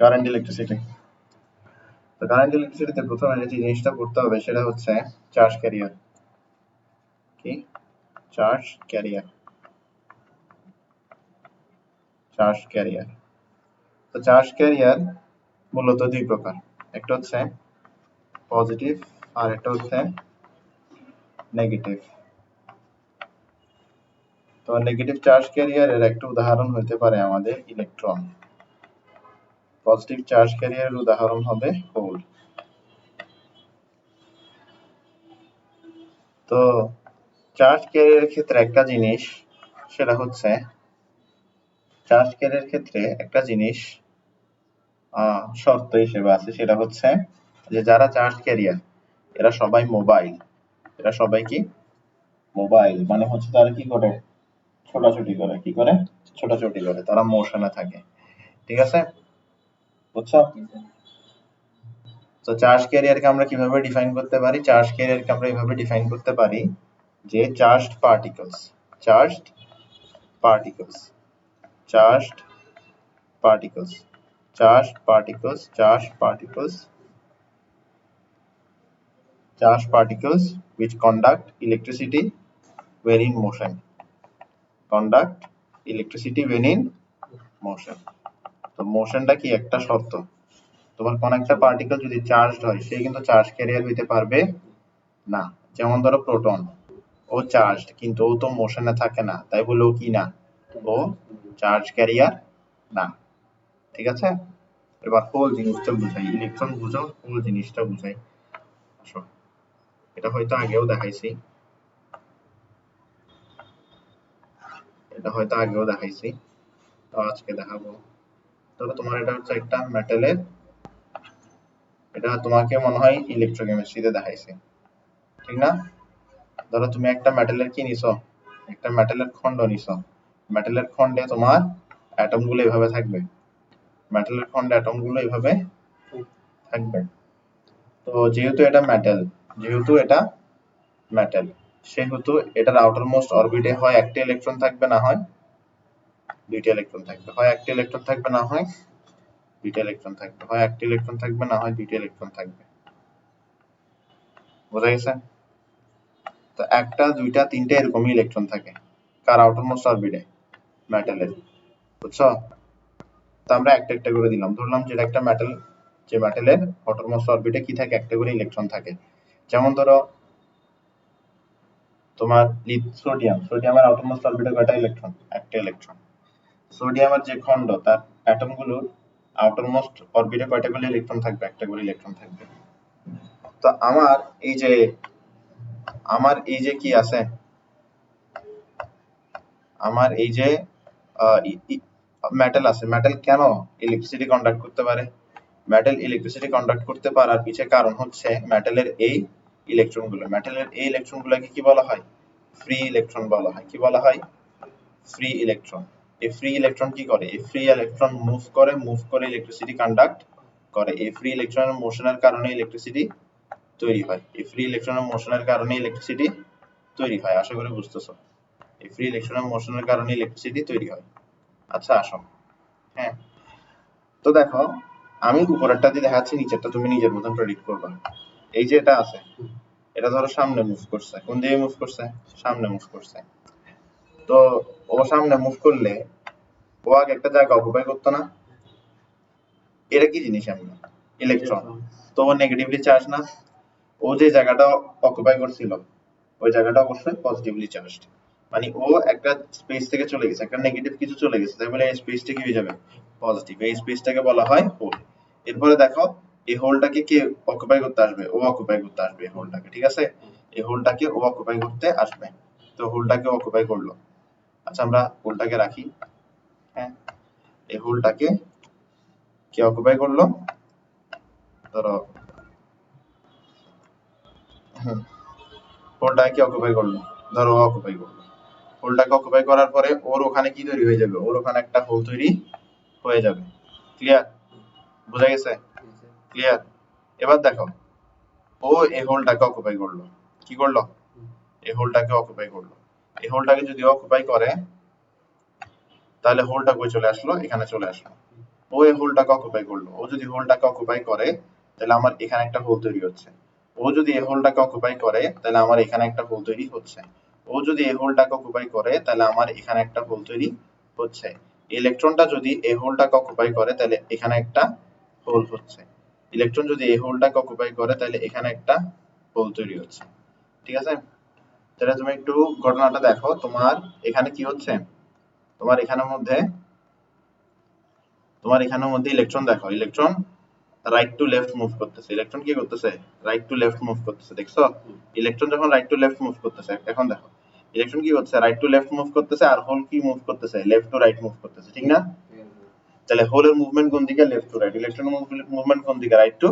Current electricity. তো current ইলেকট্রিসিটিতে প্রথমে যে জিনিসটা করতে হবে সেটা হচ্ছে চার্জ ক্যারিয়ার। কি? Charge carrier. Charge carrier. তো চার্জ ক্যারিয়ার মূলত দুই প্রকার, একটা হচ্ছে পজিটিভ আর একটা হচ্ছে নেগেটিভ। তো নেগেটিভ চার্জ ক্যারিয়ারের একটা উদাহরণ হতে পারে আমাদের ইলেকট্রন। পজিটিভ চার্জ ক্যারিয়ারের উদাহরণ হবে হোল। তো চার্জ ক্যারিয়ারের ক্ষেত্রে একটা জিনিস, সেটা হচ্ছে চার্জ ক্যারিয়ারের ক্ষেত্রে একটা জিনিস শর্ত হিসেবে আছে, সেটা হচ্ছে যে যারা চার্জ ক্যারিয়ার এরা সবাই মোবাইল। এরা সবাই কি? মোবাইল। মানে হচ্ছে তারা কি করে? ছোটাছুটি করে। কি করে? ছোটাছুটি করে। তারা মোশনে থাকে। ঠিক আছে? বুঝছো? তো চার্জ ক্যারিয়ারকে আমরা কিভাবে ডিফাইন করতে পারি? চার্জ ক্যারিয়ারকে আমরা এইভাবে ডিফাইন করতে পারি যে charged particles, charged particles, charged particles, charged particles, charged particles, charged particles which conduct electricity when in motion, conduct electricity when in motion. তো মোশনটা কি? একটা শর্ত। তোমার কোন একটা পার্টিকেল যদি চার্জড হয় সে কিন্তু চার্জ ক্যারিয়ার হইতে পারবে না। যেমন ধরো প্রোটন, ও চার্জড কিন্তু ও তো মোশনে থাকে না, তাই বলে ও কি না? ও চার্জ ক্যারিয়ার না। ঠিক আছে? এবার হোল জিনিসটা বুঝাই, ইলেকট্রন বুঝো, হোল জিনিসটা বুঝাই। আসো, এটা হয়তো আগেও দেখাইছি, তো আজকে দেখাবো। ধরো তোমার এটা হচ্ছে একটা মেটালের, এটা তোমাকে মনে হয় ইলেকট্রোকেমিস্ট্রিতে দেখাইছি, ঠিক না? ধরো তুমি একটা মেটালের কি নিছো? একটা মেটালের খন্ড নিছো। মেটালের খন্ডে তোমার অ্যাটম গুলো এভাবে থাকবে। মেটালের খন্ডে অ্যাটম গুলো এভাবে থাকবে। তো যেহেতু এটা মেটাল, সেহেতু এটার আউটার মোস্ট অরবিটে হয় একটা ইলেকট্রন থাকবে, না হয় দুইটা ইলেকট্রন থাকবে। হয় একটা ইলেকট্রন থাকবে, না হয় দুইটা ইলেকট্রন থাকবে। হয় একটা ইলেকট্রন থাকবে, না হয় দুইটা ইলেকট্রন থাকবে। বোঝা গেছে? তো একটা, দুইটা, তিনটা এরকমই ইলেকট্রন থাকে। কার আউটার মোস্ট অরবিটে? মেটালের। বুঝছো? তো আমরা একটা একটা করে দিলাম। ধরলাম যে একটা মেটাল, যে মেটালের আউটার মোস্ট অরবিটে কি থাকে? একটা করে ইলেকট্রন থাকে। যেমন ধরো তোমার সোডিয়াম, সোডিয়ামের আউটার মোস্ট অরবিটে কয়টা ইলেকট্রন? একটা ইলেকট্রন। সোডিয়ামের যে খন্ড তার অ্যাটম গুলোর আউটার মোস্ট অরবিটে কয়টা করে ইলেকট্রন থাকবে? একটা করে ইলেকট্রন থাকবে। তো আমার এই যে কি আছে, আমার এই যে মেটাল আছে, মেটাল কেন ইলেকট্রিসিটি কন্ডাক্ট করতে পারে? মেটাল ইলেকট্রিসিটি কন্ডাক্ট করতে পারার পিছে কারণ হচ্ছে মেটালের এই ইলেকট্রনগুলোকে কি বলা হয়? ফ্রি ইলেকট্রন বলা হয়। কি বলা হয়? Free electron. এই ফ্রি ইলেকট্রন কি করে? এই ফ্রি ইলেকট্রন মুভ করে ইলেকট্রিসিটি কন্ডাক্ট করে। এই ফ্রি ইলেকট্রনের মোশনের কারণে ইলেকট্রিসিটি তৈরি হয়। এই ফ্রি ইলেকট্রনের মোশনের কারণে ইলেকট্রিসিটি তৈরি হয়। আশা করি বুঝতেছো। এই ফ্রি ইলেকট্রনের মোশনের কারণে ইলেকট্রিসিটি তৈরি হয়। আচ্ছা আসো। হ্যাঁ, তো দেখো আমি উপরেরটা দিয়ে দেখাচ্ছি, নিচেরটা তুমি নিজের মতন প্রেডিক্ট করবা। এই যে এটা আছে, এটা ধরো সামনে মুভ করছে। কোন দিকে মুভ করছে? সামনে মুভ করছে। তো ও সামনে মুভ করলে ও আগে একটা জায়গা অকুপাই করতো না? এটা কি জিনিস? আমি ইলেকট্রন। তো ও নেগেটিভলি চার্জ না? ও যে জায়গাটা অকুপাই করছিল ওই জায়গাটা অবশ্যই পজিটিভলি চার্জড। মানে ও একটা স্পেস থেকে চলে গেছে, একটা নেগেটিভ কিছু চলে গেছে, তাই বলে এই স্পেসটা কি হয়ে যাবে? পজিটিভ। এই স্পেসটাকে বলা হয় হোল। এরপরে দেখো এই হোলটাকে কে অকুপাই করতে আসবে? ও অকুপাই করতে আসবে এই হোলটাকে। ঠিক আছে? এই হোলটাকে ও অকুপাই করতে আসবে। তো হোলটাকে অকুপাই করলো। আচ্ছা আমরা হোলটাকে রাখি। হ্যাঁ, এই হোলটাকে কে অকুপাই করলো? ধরো হোলটাকে কে অকুপাই করলো? ধরো অকুপাই করলো। হোলটাকে অকুপাই করার পরে ওর ওখানে কি তৈরি হয়ে যাবে? ওর ওখানে একটা হোল তৈরি হয়ে যাবে। ক্লিয়ার? বোঝা গেছে? ক্লিয়ার? এবার দেখো ও এই হোলটাকে অকুপাই করলো। কি করলো? এই হোলটাকে অকুপাই করলো। এই হোলটাকে যদি অকুপাই করে তাহলে হোলটা কই চলে আসলো? এখানে চলে আসলো। ও এই হোলটাকে অকুপাই করলো, ও যদি হোলটাকে অকুপাই করে তাহলে আমার এখানে একটা হোল তৈরি হচ্ছে, ও যদি এই হোলটাকে অকুপাই করে তাহলে আমার এখানে একটা হোল তৈরি হচ্ছে, ও যদি এই হোলটাকে অকুপাই করে তাহলে আমার এখানে একটা হোল তৈরি হচ্ছে, ইলেকট্রনটা যদি এই হোলটাকে অকুপাই করে তাহলে এখানে একটা হোল হচ্ছে, ইলেকট্রন যদি এই হোলটাকে অকুপাই করে তাহলে এখানে একটা হোল তৈরি হচ্ছে। ঠিক আছে, তাহলে তুমি একটু ঘটনাটা দেখো, তোমার এখানে কি হচ্ছে, তোমার এখানের মধ্যে ইলেকট্রন দেখো, electron right to left move করতেছে, ইলেকট্রন কি করতেছে, রাইট টু লেফট মুভ করতেছে, দেখছো? ইলেকট্রন যখন রাইট টু লেফট মুভ করতেছে, এখন দেখো ইলেকট্রন কি করছে, রাইট টু লেফট মুভ করতেছে, আর হোল কি মুভ করতেছে, লেফট টু রাইট মুভ করতেছে, ঠিক না? তাহলে হোলের মুভমেন্ট কোন দিকে, লেফট টু রাইট, ইলেকট্রনের মুভমেন্ট কোন দিকে, রাইট টু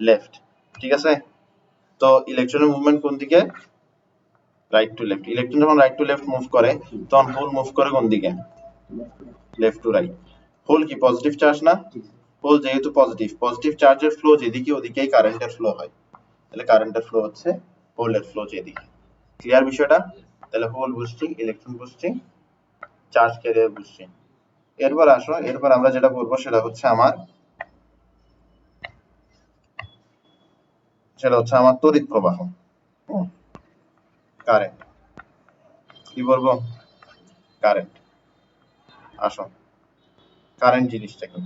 লেফট। ঠিক আছে, তো ইলেকট্রনের মুভমেন্ট কোন দিকে, রাইট টু লেফট। ইলেকট্রন যখন রাইট টু লেফট মুভ করে তখন হোল মুভ করে কোন দিকে, লেফট টু রাইট। হোল কি পজিটিভ চার্জ না, হোল যেহেতু পজিটিভ, পজিটিভ চার্জের ফ্লো যেদিকে ওদিকেই কারেন্টের ফ্লো হয়, তাহলে কারেন্টের ফ্লো হচ্ছে হোলের ফ্লো যেদিকে। ক্লিয়ার বিষয়টা? তাহলে hole boosting, electron boosting, charge carrier boosting. এরপর আসো, এরপর আমরা যেটা বলবো সেটা হচ্ছে আমার তড়িৎ প্রবাহ, কারেন্ট। কি বলবো, কারেন্ট। আসো, কারেন্ট জিনিসটা কি,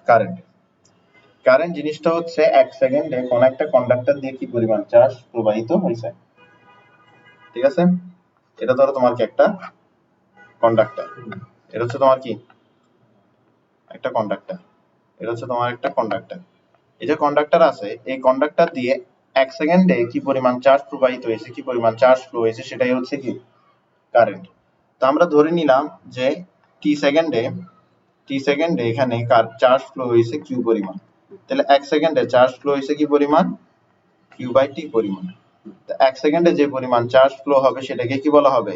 কারেন্ট, কারেন্ট জিনিসটা হচ্ছে 1 সেকেন্ডে কোন একটা কন্ডাক্টর দিয়ে কি পরিমাণ চার্জ প্রবাহিত হয়েছে। ঠিক আছে, এটা ধরো তোমার কি একটা কন্ডাক্টর, এটা হচ্ছে তোমার কি একটা কন্ডাক্টর, এটা হচ্ছে তোমার একটা কন্ডাক্টর। এই যে কন্ডাক্টর আছে, এই কন্ডাক্টর দিয়ে 1 সেকেন্ডে কি পরিমাণ চার্জ প্রবাহিত হয়েছে, কি পরিমাণ চার্জ ফ্লো হয়েছে, সেটাই হচ্ছে কি কারেন্ট। তো আমরা ধরে নিলাম যে টি সেকেন্ডে এখানে চার্জ ফ্লো হয়েছে কিউ পরিমাণ, তাহলে 1 সেকেন্ডে চার্জ ফ্লো হয়েছে কি পরিমাণ, কিউ বাই টি পরিমাণ। তো 1 সেকেন্ডে যে পরিমাণ চার্জ ফ্লো হবে সেটাকে কি বলা হবে,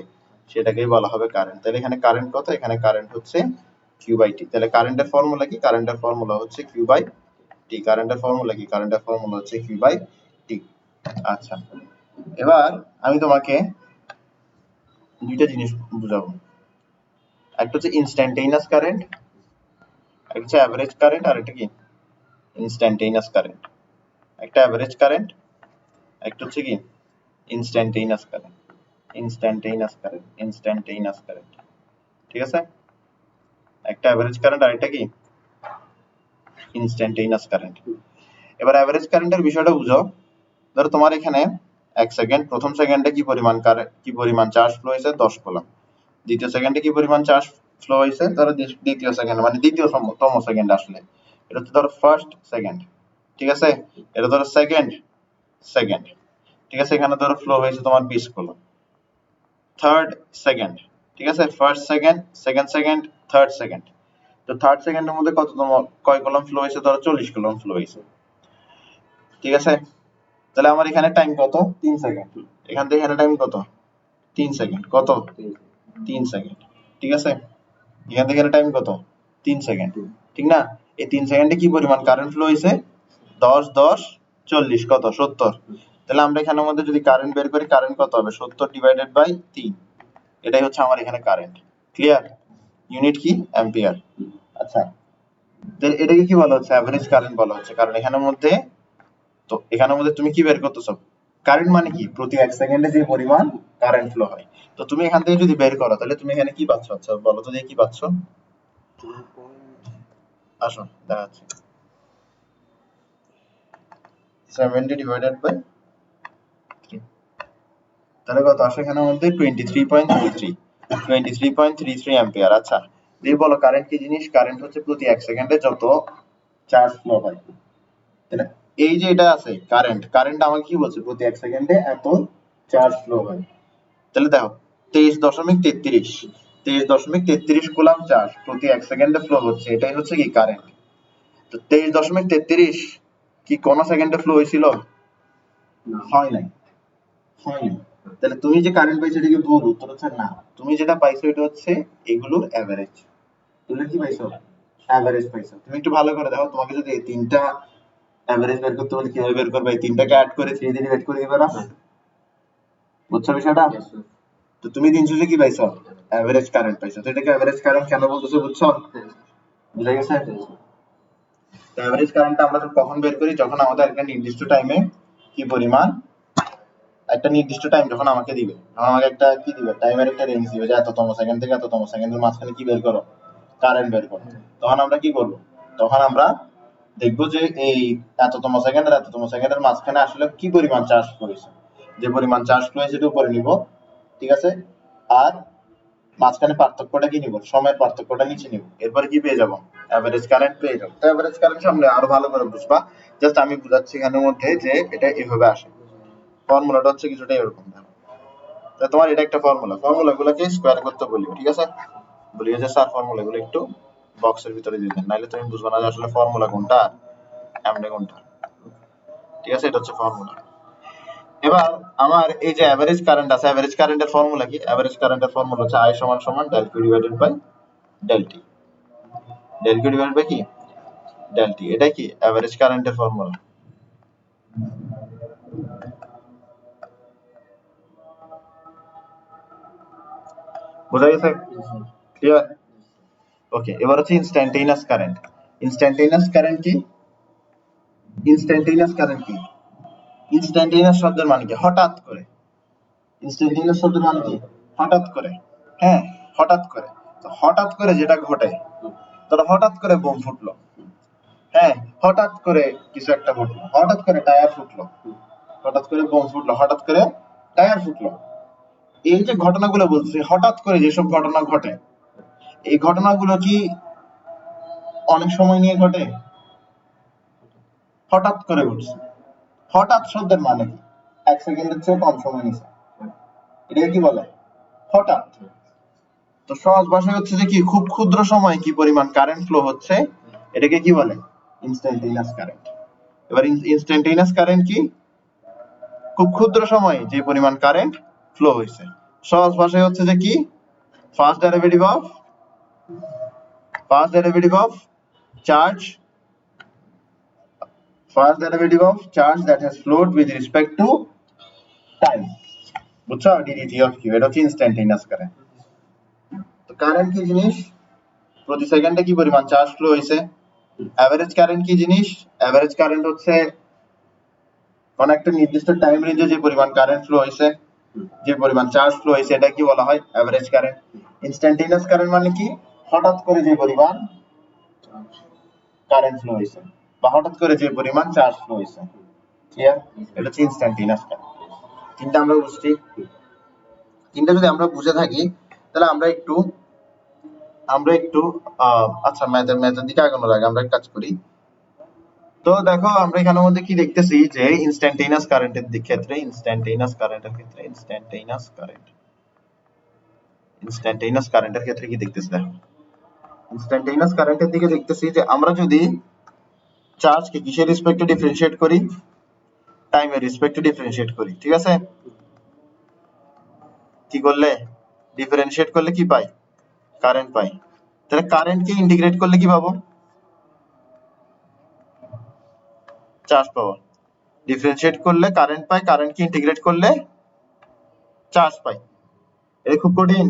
সেটাকেই বলা হবে কারেন্ট। তাহলে এখানে কারেন্ট কত, এখানে কারেন্ট হচ্ছে কিউ বাই টি। তাহলে কারেন্টের ফর্মুলা কি, কারেন্টের ফর্মুলা হচ্ছে কিউ বাই টি। কারেন্টের ফর্মুলা কি, কারেন্টের ফর্মুলা হচ্ছে কিউ বাই টি। আচ্ছা, এবার আমি তোমাকে দুইটা জিনিস বুঝাবো, একটা হচ্ছে ইনস্ট্যান্টেনিয়াস কারেন্ট, একটা হচ্ছে অ্যাভারেজ কারেন্ট, আর একটা কি ইনস্ট্যান্টেনিয়াস কারেন্ট। একটা অ্যাভারেজ কারেন্ট, একটা হচ্ছে কি instantaneous current, instantaneous current, instantaneous current. ঠিক আছে, একটা অ্যাভারেজ কারেন্ট আর একটা কি ইনস্ট্যান্টেনিয়াস কারেন্ট। এবার অ্যাভারেজ কারেন্টের বিষয়টা বুঝো, ধরো তোমার এখানে 1 সেকেন্ড, প্রথম সেকেন্ডে কি পরিমাণ চার্জ ফ্লো হয়েছে 10 কুলম্ব, দ্বিতীয় সেকেন্ডে কি পরিমাণ চার্জ ফ্লো হয়েছে, ধরো দ্বিতীয় সেকেন্ড মানে দ্বিতীয়তম সেকেন্ড, আসলে এটা হচ্ছে ধরো ফার্স্ট সেকেন্ড। ঠিক আছে, এটা ধরো সেকেন্ড সেকেন্ড। ঠিক আছে, এখানে ধরো ফ্লো হয়েছে তোমার 20 কুলম্ব। থার্ড সেকেন্ড, ঠিক আছে, first second, second second, third second. তো থার্ড সেকেন্ডের মধ্যে কয় কুলম্ব ফ্লো হয়েছে, ধরো 40 কুলম্ব ফ্লো হয়েছে। ঠিক আছে, তাহলে আমার এখানে টাইম কত, 3 সেকেন্ড। এখান থেকে এখানে টাইম কত, 3 সেকেন্ড। কত, 3 সেকেন্ড। ঠিক আছে, এখান থেকে টাইম কত, 3 সেকেন্ড। ঠিক না, এই 3 সেকেন্ডে কি পরিমাণ কারেন্ট ফ্লো হয়েছে, 10 10 40, কত, 70। তাহলে আমরা এখানের মধ্যে যদি কারেন্ট বের করি, কারেন্ট কত হবে, 70 ডিভাইডেড বাই 3। এটাই হচ্ছে আমার এখানে কারেন্ট। ক্লিয়ার? ইউনিট কি, অ্যাম্পিয়ার। আচ্ছা, এটাকে কি বলা হচ্ছে, অ্যাভারেজ কারেন্ট বলা হচ্ছে, কারণ এখানের মধ্যে তুমি কি বের করতেছো, কারেন্ট মানে কি, প্রতি 1 সেকেন্ডে যে পরিমাণ কারেন্ট ফ্লো হয়। তো তুমি এখান থেকে যদি বের করো তাহলে তুমি এখানে কি পাচ্ছ, আচ্ছা বলো তো দেখি কি পাচ্ছ। আসো দেখাচ্ছি, 70 ডিভাইডেড বাই 3, তাহলে কত আসে এখানের মধ্যে, 23.33 অ্যাম্পিয়ার। আচ্ছা, দিয়ে বলো কারেন্ট কি জিনিস, কারেন্ট হচ্ছে প্রতি 1 সেকেন্ডে যত চার্জ ফ্লো হয়। তাহলে এই যে এটা আছে কারেন্ট, কারেন্ট আমাকে কি বলছে, প্রতি 1 সেকেন্ডে এত চার্জ ফ্লো হয়। তাহলে দেখো 23.33 কুলম্ব চার্জ প্রতি 1 সেকেন্ডে ফ্লো হচ্ছে, এটাই হচ্ছে কি কারেন্ট। তো 23.33 কি কোন সেকেন্ডে ফ্লো হয়েছিল, হয় নাই, হয়নি। তাহলে তুমি যে কারেন্ট পাইছো এটা কি ভুল, উত্তর হচ্ছে না। তুমি যেটা পাইছো এটা হচ্ছে এগুলোর এভারেজ। তুমি কি পাইছো, এভারেজ পাইছো। তুমি একটু ভালো করে দেখো, তোমাকে যদি এই তিনটা এভারেজ বের করতে বলি কিভাবে বের করবে, এই তিনটাকে অ্যাড করে 3 দিয়ে ডিভাইড করে দিবে না, বুঝছো বিষয়টা? তো তো তুমি দিন শেষে কি পাইছো? এভারেজ কারেন্ট পাইছো। তো এটাকে এভারেজ কারেন্ট কেন বলতেছে বুঝছো? বুঝা গেছে? তো এভারেজ কারেন্ট আমরা কখন বের করি? যখন আমাদের একটা নির্দিষ্ট টাইমে কি পরিমাণ, একটা নির্দিষ্ট টাইম যখন আমাকে দিবে, আমাকে একটা কি দিবে, টাইমের একটা রেঞ্জ দিবে যে এততম সেকেন্ড থেকে এততম সেকেন্ডের মাঝখানে কি বের করো, কারেন্ট বের করো। তখন আমরা কি করব? তখন আমরা দেখবো যে এই এততম সেকেন্ড আর এততম সেকেন্ডের মাঝখানে আসলে কি পরিমাণ চার্জ হয়েছে। যে পরিমাণ চার্জ হয়েছে সেটা উপরে নিব, ঠিক আছে, আর মাঝখানে পার্থক্যটা কি নিব, সময়ের পার্থক্যটা নিচে নিব। এরপরে কি পেয়ে যাব? এভারেজ কারেন্ট পেয়ে যাব। তো এভারেজ কারেন্ট সামনে আরো ভালো করে বুঝবা, জাস্ট আমি বুঝাচ্ছি এখানের মধ্যে যে এটা এভাবে আসে। ফর্মুলাটা হচ্ছে কিছুটা এরকম। তো তোমার এটা একটা ফর্মুলা, ফর্মুলাগুলোকে স্কয়ার করতে বলি, ঠিক আছে? বলি যে স্যার ফর্মুলাগুলো একটু বক্সের ভিতরে দিয়ে দেন, নাহলে তুমি বুঝবে না যে আসলে ফর্মুলা কোনটা এমনি কোনটা। ঠিক আছে, এটা হচ্ছে ফর্মুলা। এবার আমার এই যে এভারেজ কারেন্ট আছে, এভারেজ কারেন্টের ফর্মুলা কি? এভারেজ কারেন্টের ফর্মুলা হচ্ছে I সমান সমান del Q divided by del T। del Q divided by কি? del T। এটাই কি এভারেজ কারেন্টের ফর্মুলা। বুঝা গেছে? ক্লিয়ার? ওকে, এবার হচ্ছে ইনস্ট্যান্টেনিয়াস কারেন্ট। ইনস্ট্যান্টেনিয়াস কারেন্ট কি? ইনস্ট্যান্টেনিয়াস কারেন্ট কি? ইনস্ট্যান্টেনিয়াস শব্দের মানে কি? হঠাৎ করে। ইনস্ট্যান্টেনিয়াস শব্দের মানে কি? হঠাৎ করে। হ্যাঁ, হঠাৎ করে। তো হঠাৎ করে যেটা ঘটে, ধরো হঠাৎ করে বোম ফুটলো, হ্যাঁ, হঠাৎ করে কিছু একটা ঘটলো, হঠাৎ করে টায়ার ফুটলো, হঠাৎ করে বোম ফুটলো, হঠাৎ করে টায়ার ফুটলো। এই যে ঘটনাগুলো বলছি, হঠাৎ করে যেসব ঘটনা ঘটে, এই ঘটনাগুলো কি অনেক সময় নিয়ে ঘটে? হঠাৎ করে ঘটছে। হঠাৎ শব্দের মানে কি? 1 সেকেন্ডের চেয়ে কম সময় নিছে। এটাকে কি বলে? হঠাৎ। তো সহজ ভাষায় হচ্ছে যে কি, খুব ক্ষুদ্র সময়ে কি পরিমাণ কারেন্ট ফ্লো হচ্ছে, এটাকে কি বলে? Instantaneous current. এবার ইনস্ট্যান্টেনিয়াস কারেন্ট কি? খুব ক্ষুদ্র সময়ে যে পরিমাণ কারেন্ট ফ্লো হয়েছে। সহজ ভাষায় হচ্ছে যে কি, first derivative of charge, first derivative of charge that has flood with respect to time. বুঝছো? ডিডিটি অফ কিউ, এটা হচ্ছে ইনস্ট্যান্টেনিয়াস কারেন্ট। তো কারেন্ট কি জিনিস? প্রতি সেকেন্ডে কি পরিমাণ চার্জ ফ্লো হয়েছে। এভারেজ কারেন্ট কি জিনিস? এভারেজ কারেন্ট হচ্ছে কোন একটা নির্দিষ্ট টাইম রেঞ্জে যে পরিমাণ কারেন্ট ফ্লো হয়েছে, যে পরিমাণ চার্জ ফ্লো হয়েছে, এটা কি বলা হয়? Average current. ইনস্ট্যান্টেনিয়াস কারেন্ট মানে কি? হঠাৎ করে যে পরিমাণ কারেন্ট ফ্লো হয়েছে বা হঠাৎ করে যে পরিমাণ চার্জ ফ্লো হয়েছে। ক্লিয়ার? এটা হচ্ছে ইনস্ট্যান্টেনিয়াস কারেন্ট। তিনটা আমরা বুঝছি। তিনটা যদি আমরা বুঝে থাকি, তাহলে আমরা একটু আচ্ছা, ম্যাথের দিকে আগানোর আগে আমরা এক কাজ করি। তো দেখো আমরা এখানের মধ্যে কি দেখতেছি যে ইনস্ট্যান্টেনিয়াস কারেন্টের ক্ষেত্রে, ইনস্ট্যান্টেনিয়াস কারেন্টের ক্ষেত্রে কি দেখতেছি? দেখো ইনস্ট্যান্টেনিয়াস কারেন্টের দিকে দেখতেছি যে আমরা যদি চার্জকে কিসের রেসপেক্টে ডিফারেন্সিয়েট করি? টাইমের রেসপেক্টে ডিফারেন্সিয়েট করি, ঠিক আছে? কি করলে? ডিফারেন্সিয়েট করলে কি পাই? কারেন্ট পাই। তাহলে কারেন্টকে ইন্টিগ্রেট করলে কি পাবো? চার্জ পাবো। ডিফারেন্সিয়েট করলে কারেন্ট পাই, কারেন্টকে ইন্টিগ্রেট করলে চার্জ পাই। এটা খুব কঠিন,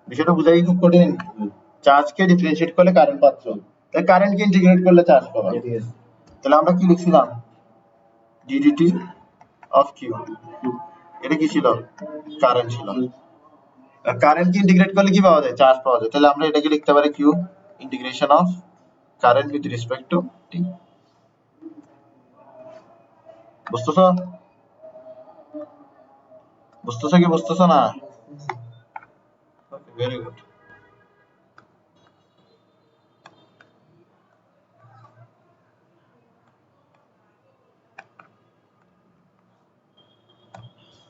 বিষয়টা বুঝাই খুব কঠিন। চার্জকে ডিফারেন্সিয়েট করলে কারেন্ট পাচ্ছ, তাহলে কারেন্টকে ইন্টিগ্রেট করলে চার্জ পাবা। তাহলে আমরা কি লিখছিলাম? DDT of Q. এটা কি ছিল? কারেন্ট ছিল। কারেন্টকে ইন্টিগ্রেট করলে কি পাওয়া যায়? চার্জ পাওয়া যায়। তাহলে আমরা এটাকে লিখতে পারি q integration of current with respect to t. বুঝতেছো? বুঝতেছো কি বুঝতেছো না? Very good.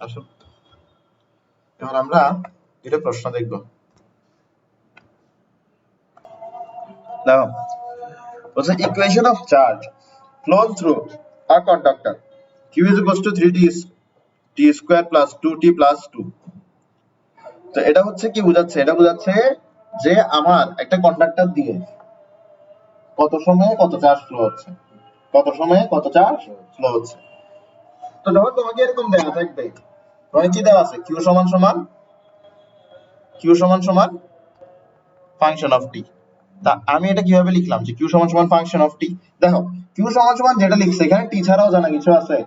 আসো, এবার আমরা দুটো প্রশ্ন দেখব। নাও বলছে equation of charge flown through a conductor q is equals to 3t t square plus 2t plus 2। তো এটা হচ্ছে কি বোঝাচ্ছে? এটা বোঝাচ্ছে যে আমার একটা কন্ডাক্টর দিয়ে কত সময়ে কত চার্জ ফ্লো হচ্ছে, কত সময়ে কত চার্জ ফ্লো হচ্ছে। তো যখন তোমাকে এরকম দেওয়া থাকবে মানে কি দেওয়া আছে q সমান সমান ফাংশন অফ t। তা আমি এটা কিভাবে লিখলাম যে q সমান সমান ফাংশন অফ t? দেখো q সমান সমান যেটা লিখছে এখানে t ছাড়াও জানা কিছু আছে,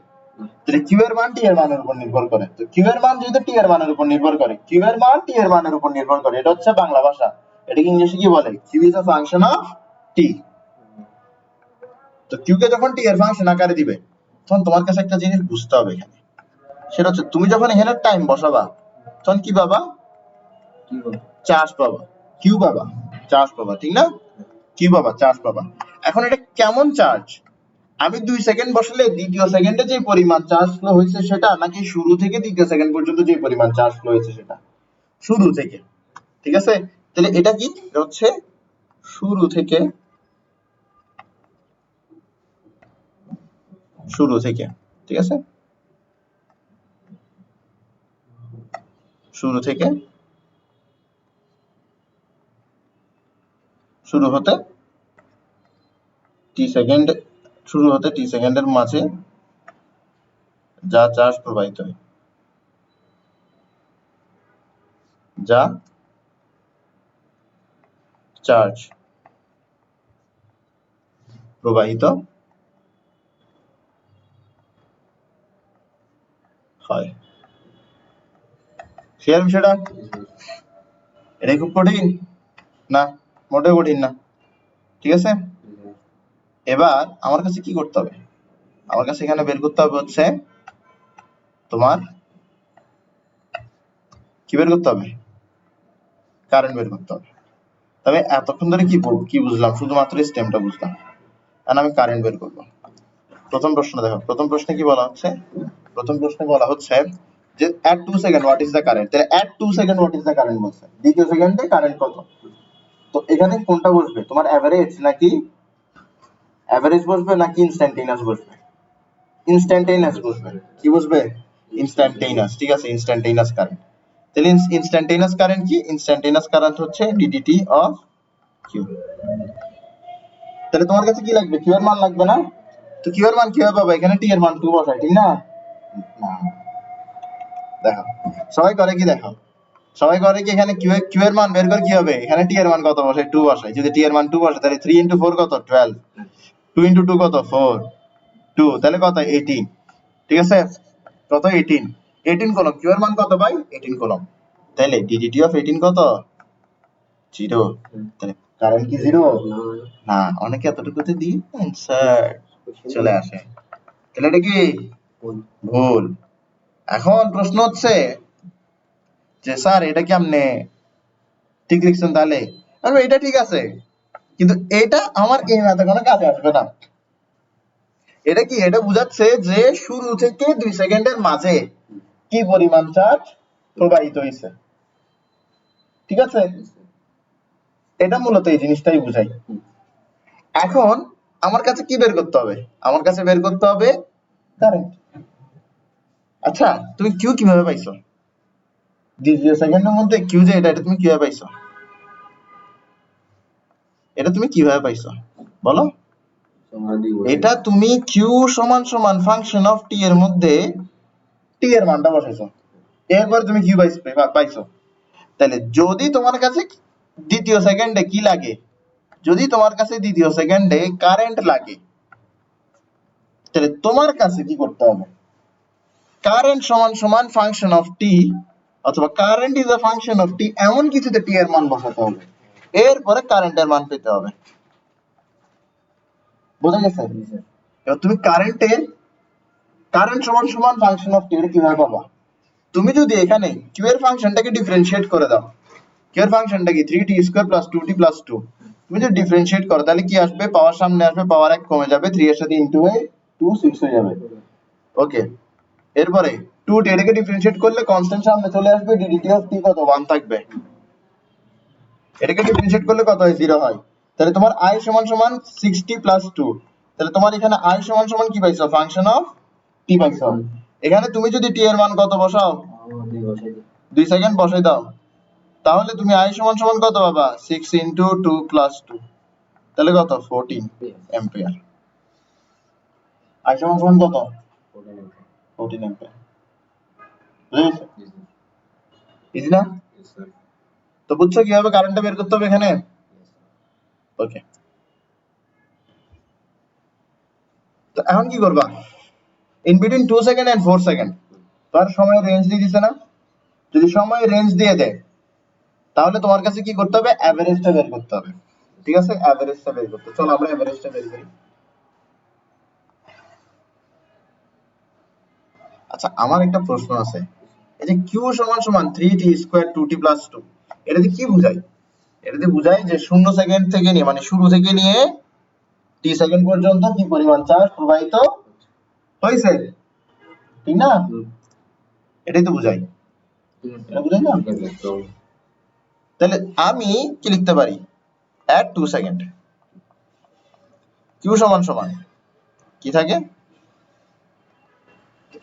তাহলে q এর মান t এর মানের উপর নির্ভর করে। তো q এর মান যেহেতু t এর মানের উপর নির্ভর করে, q এর মান t এর মানের উপর নির্ভর করে, এটা হচ্ছে বাংলা ভাষা। এটাকে ইংলিশে কি বলে? q is a function of t। তো q কে যখন t এর ফাংশন আকারে দিবে তখন তোমার কাছে একটা জিনিস বুঝতে হবে এখানে, সেটা হচ্ছে তুমি যখন এখানে টাইম বসাবা তখন কি পাবা? চার্জ পাবা, q পাবা, চার্জ পাবা, ঠিক না? q পাবা, চার্জ পাবা। এখন এটা কেমন চার্জ? আমি 2 সেকেন্ড বসালে দ্বিতীয় সেকেন্ডে যে পরিমাণ চার্জ ফ্লো হয়েছে সেটা, নাকি শুরু থেকে দ্বিতীয় সেকেন্ড পর্যন্ত যে পরিমাণ চার্জ ফ্লো হয়েছে সেটা? শুরু থেকে, ঠিক আছে? তাহলে এটা কি? এটা হচ্ছে শুরু থেকে, ঠিক আছে? শুরু থেকে, শুরু হতে টি সেকেন্ডের মাঝে যা চার্জ প্রবাহিত হয়, যা চার্জ প্রবাহিত হয়। ক্লিয়ার বিষয়টা? এটা খুব কঠিন না, মোটেও কঠিন না, ঠিক আছে? এবার আমার কাছে কি করতে হবে? আমার কাছে এখানে বের করতে হবে হচ্ছে তোমার কি বের করতে হবে? কারেন্ট বের করতে হবে। তবে এতক্ষণ ধরে কি বুঝলাম? শুধুমাত্র স্টেমটা বুঝলাম, আর আমি কারেন্ট বের করব। প্রথম প্রশ্ন দেখো, প্রথম প্রশ্নে কি বলা হচ্ছে? প্রথম প্রশ্নে বলা হচ্ছে যে at 2 second what is the current. তাহলে at 2 second what is the current বলছে, দ্বিতীয় সেকেন্ডে কারেন্ট কত? তো এখানে কোনটা বসবে? তোমার এভারেজ নাকি নাকি ইনস্ট্যান্টেনিয়াস বসবে? ইনস্ট্যান্টেনিয়াস বসবে। কি বসবে? ইনস্ট্যান্টেনিয়াস, ঠিক আছে? Instantaneous current. তাহলে ইনস্ট্যান্টেনিয়াস কারেন্ট কি? ইনস্ট্যান্টেনিয়াস কারেন্ট হচ্ছে ddt অফ q। তাহলে তোমার কাছে কি লাগবে? q এর মান লাগবে না? তো q এর মান কিভাবে পাবো? এখানে t এর মান 2 বসাই, ঠিক না? না, দেখো সবাই করে কি, দেখো সবাই করে কি, এখানে q এর মান বের করে কি হবে? এখানে t এর মান কত বসাই? 2 বসাই। যদি t এর মান 2 বসাই তাহলে 3 * 4 কত? 12। 2 * 2 কত? 4। 2 তাহলে কত? 18, ঠিক আছে? কত? 18। 18 কলম, q এর মান কত ভাই? 18 কলম। তাহলে ddt অফ 18 কত? 0। তাহলে কারেন্ট কি 0? না, অনেকে এতটুকুতে দিয়ে অ্যানসার চলে আসে। তাহলে এটা কি ভুল? এখন প্রশ্ন হচ্ছে যে স্যার এটা কি আপনি ঠিক লিখছেন? তাহলে আরে এটা ঠিক আছে, কিন্তু এটা আমার এই ম্যাথে কোনো কাজে আসবে না। এটা কি? এটা বোঝাচ্ছে যে শুরু থেকে 2 সেকেন্ডের মাঝে কি পরিমাণ চার্জ প্রবাহিত হয়েছে, ঠিক আছে? এটা মূলত এই জিনিসটাই বোঝায়। এখন আমার কাছে কি বের করতে হবে? আমার কাছে বের করতে হবে কারেন্ট। আচ্ছা, তুমি কিউ কিভাবে পাইছো? দ্বিতীয় সেকেন্ডের মধ্যে কিউ যে এটা তুমি কিভাবে পাইছো? এটা তুমি কিভাবে পাইছো বলো? এটা তুমি কিউ সমান সমান ফাংশন অফ টি এর মধ্যে টি এর মানটা বসাইছো, এরপর তুমি কিউ পাইছো। তাহলে যদি তোমার কাছে দ্বিতীয় সেকেন্ডে কি লাগে, যদি তোমার কাছে দ্বিতীয় সেকেন্ডে কারেন্ট লাগে, তাহলে তোমার কাছে কি করতে হবে? কারেন্ট সমান সমান ফাংশন অফ টি, অথবা current is a function of t, এমন কিছুতে টি এর মান বসাতে হবে, এরপরে কারেন্টের মান পেতে হবে। বোঝা গেছে? এবার তুমি কারেন্ট সমান সমান ফাংশন অফ টি এর কিভাবে পাবা? তুমি যদি এখানে কিউ এর ফাংশনটাকে ডিফারেন্সিয়েট করে দাও, কিউ এর ফাংশনটা কি 3t square plus 2t plus 2, তুমি যদি ডিফারেন্সিয়েট করো তাহলে কি আসবে? পাওয়ার সামনে আসবে, পাওয়ার 1 কমে যাবে, 3 এর সাথে ইনটু হয়ে 2 6 হয়ে যাবে। ওকে, এরপরে 2t এটাকে ডিফারেন্সিয়েট করলে কনস্ট্যান্ট সামনে চলে আসবে, ddt অফ t কত? 1 থাকবে। এটাকে ডিফারেন্সিয়েট করলে কত হয়? 0 হয়। তাহলে তোমার i সমান সমান 6t প্লাস 2, তাহলে তোমার এখানে i সমান সমান কি পাইছো? ফাংশন অফ t পাইছো। এখানে তুমি যদি t এর মান কত বসাও? 2 সেকেন্ড বসাই দাও, তাহলে তুমি i সমান সমান কত পাবা? 6 * 2 প্লাস 2, তাহলে কত? 14 অ্যাম্পিয়ার। i সমান সমান কত? 14 অ্যাম্পিয়ার। ইজি না? তো বুঝছো কিভাবে কারেন্টটা বের করতে হবে এখানে? ওকে, তো এখন কি করবা? In between 2 second and 4 second তার সময় রেঞ্জ দিয়ে দিছে না? যদি সময় রেঞ্জ দিয়ে দেয় তাহলে তোমার কাছে কি করতে হবে? এভারেজটা বের করতে হবে। ঠিক আছে, এভারেজটা বের করতে। চলো আমরা এভারেজটা বের করি। আচ্ছা, আমার একটা প্রশ্ন আছে, এই যে q সমান সমান 3t স্কয়ার 2t প্লাস 2, এটা দিয়ে কি বোঝায়? এটা দিয়ে বোঝায় যে 0 সেকেন্ড থেকে নিয়ে, মানে শুরু থেকে নিয়ে t সেকেন্ড পর্যন্ত কি পরিমাণ চার্জ প্রবাহিত হয়েছে, ঠিক না? এটাই তো বোঝায়, এটা বোঝায় না? তাহলে আমি কি লিখতে পারি? at 2 সেকেন্ড q সমান সমান কি থাকে?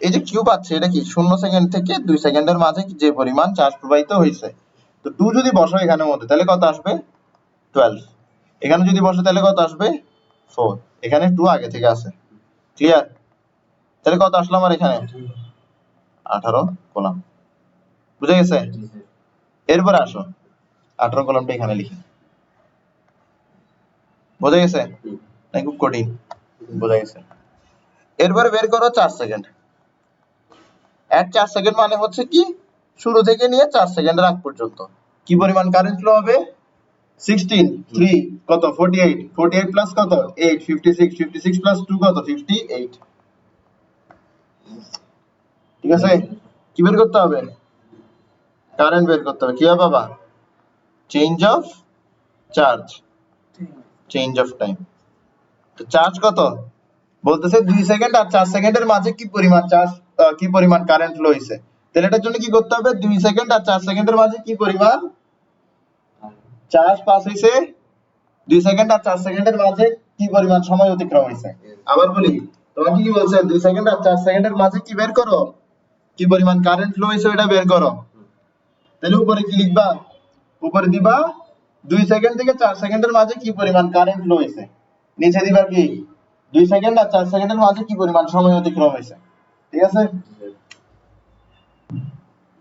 এই যে q পাচ্ছে এটা কি 0 সেকেন্ড থেকে 2 সেকেন্ডের মাঝে যে পরিমাণ চার্জ প্রবাহিত হয়েছে। তো 2 যদি বসো এখানের মধ্যে তাহলে কত আসবে? 12। এখানে যদি বসো তাহলে কত আসবে? 4। এখানে 2 আগে থেকে আছে, ক্লিয়ার? তাহলে কত আসলো আমার এখানে? 18 কলাম। বুঝে গেছে? এরপরে আসো 18 কলামটা এখানে লিখি। বুঝে গেছে নাকি খুব কঠিন? বুঝে গেছে। এরপরে বের করো 4 সেকেন্ড। এট 4 সেকেন্ড মানে হচ্ছে কি শুরু থেকে নিয়ে 4 সেকেন্ডের আগ পর্যন্ত কি পরিমাণ কারেন্ট ফ্লো হবে? 16 3 কত? 48 48 প্লাস কত? 8 56 56 প্লাস 2 কত? 58। ঠিক আছে, কি বের করতে হবে? কারেন্ট বের করতে হবে। কিভাবে বাবা? Change of charge, change of time. তো চার্জ কত বলতেছে? 2 সেকেন্ড আর 4 সেকেন্ডের মাঝে কি পরিমাণ চার্জ, কি পরিমাণ কারেন্ট ফ্লো হইছে। তাহলে এটার জন্য কি করতে হবে? 2 সেকেন্ড আর 4 সেকেন্ডের মাঝে কি পরিমাণ চার্জ পাস হইছে, 2 সেকেন্ড আর 4 সেকেন্ডের মাঝে কি পরিমাণ সময় অতিক্রম হইছে। আবার বলি, তোমাকে কি বলছে? 2 সেকেন্ড আর 4 সেকেন্ডের মাঝে কি বের করো? কি পরিমাণ কারেন্ট ফ্লো হইছে ওটা বের করো। তাহলে উপরে কি লিখবা? উপরে দিবা 2 সেকেন্ড থেকে 4 সেকেন্ডের মাঝে কি পরিমাণ কারেন্ট ফ্লো হইছে, নিচে দিবা কি 2 সেকেন্ড আর 4 সেকেন্ডের মাঝে কি পরিমাণ সময় অতিক্রম হইছে। ঠিক আছে,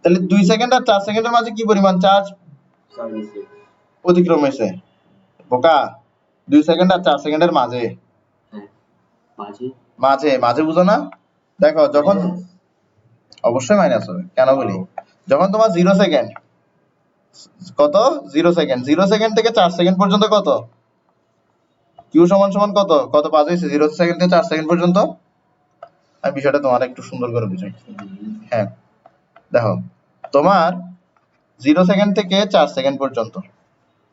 তাহলে 2 সেকেন্ড আর 4 সেকেন্ডের মাঝে কি পরিমাণ চার্জ অতিক্রম হইছে? বোকা, 2 সেকেন্ড আর 4 সেকেন্ডের মাঝে, মাঝে মাঝে বুঝো না? দেখো যখন অবশ্যই মাইনাস হবে, কেন বলি, যখন তোমার 0 সেকেন্ড, কত 0 সেকেন্ড, 0 সেকেন্ড থেকে 4 সেকেন্ড পর্যন্ত কত? কিউ সমান সমান কত, কত পাস হয়েছে 0 সেকেন্ড থেকে 4 সেকেন্ড পর্যন্ত? আমি বিষয়টা তোমার একটু সুন্দর করে বুঝাই। হ্যাঁ দেখো, তোমার 0 সেকেন্ড থেকে 4 সেকেন্ড পর্যন্ত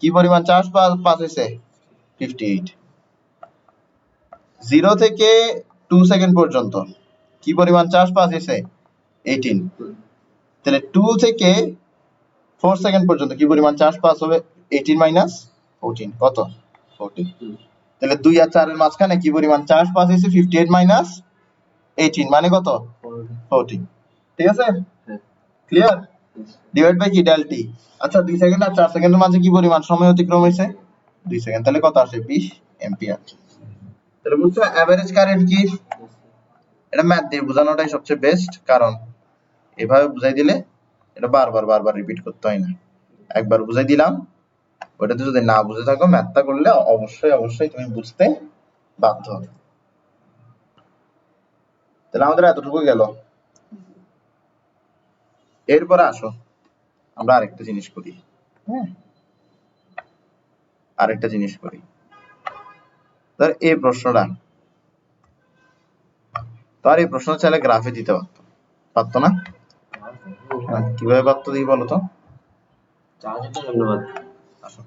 কি পরিমাণ চার্জ পাস হয়েছে? 58। 0 থেকে 2 সেকেন্ড পর্যন্ত কি পরিমাণ চার্জ পাস হয়েছে? 18। তাহলে 2 থেকে 4 সেকেন্ড পর্যন্ত কি পরিমাণ চার্জ পাস হবে? 18 মাইনাস 14 কত? 40। তাহলে 2 আর 4 এর মাঝখানে কি পরিমাণ চার্জ পাস হয়েছে? 58 মাইনাস 18 মানে কত? 40। ঠিক আছে, ক্লিয়ার? ডিভাইড বাই কি? Del T. আচ্ছা 2 সেকেন্ড আর 4 সেকেন্ডের মাঝে কি পরিমাণ সময় অতিক্রম হয়েছে? 2 সেকেন্ড। তাহলে কত আসে? 20 অ্যাম্পিয়ার। তাহলে বুঝছো এভারেজ কারেন্ট কি? এটা ম্যাথ দিয়ে বোঝানোটাই সবচেয়ে বেস্ট, কারণ এভাবে বুঝাই দিলে এটা বারবার বারবার রিপিট করতে হয় না। একবার বুঝাই দিলাম, ওটাতে যদি না বুঝে থাকো ম্যাথটা করলে অবশ্যই অবশ্যই তুমি বুঝতে বাধ্য হবে। তাহলে আমাদের এতটুকু গেল। এরপরে আসো আমরা আরেকটা জিনিস করি। হ্যাঁ, আরেকটা জিনিস করি। ধর এই প্রশ্নটা, তার এই প্রশ্ন চাইলে গ্রাফে দিতে পারতো, পারতো না? কিভাবে পারতো দিই বলো তো? আসো,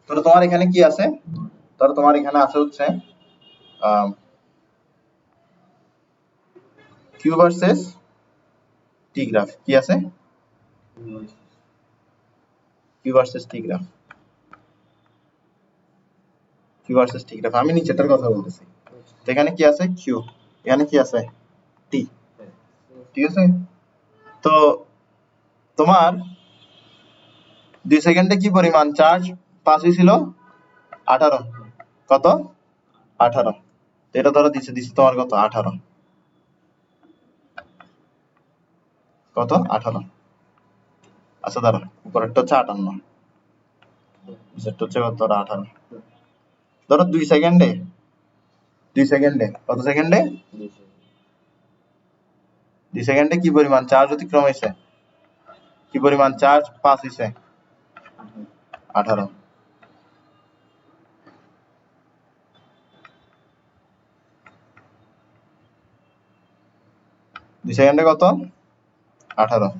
তাহলে তোমার এখানে কি আছে? তাহলে তোমার এখানে আছে হচ্ছে কিউ ভার্সেস টি গ্রাফ। কি আছে? Q versus T graph, Q versus T graph. আমি নিচেটার কথা বলতেছি। তো এখানে কি আছে? কিউ, এখানে কি আছে? টি। ঠিক আছে, তো তোমার 2 সেকেন্ডে কি পরিমাণ চার্জ পাস হয়েছিল? 18। কত? 18। এটা ধরো দিছে তোমার কত? 18। কত 18। আচ্ছা দাঁড়া, উপরেরটা হচ্ছে 58, নিচেরটা হচ্ছে কত 18। ধরো 2 সেকেন্ডে, কত সেকেন্ডে? 2 সেকেন্ডে কি পরিমাণ চার্জ অতিক্রম হয়েছে? কি পরিমাণ চার্জ পাস হয়েছে? 18। 2 সেকেন্ডে কত? 18।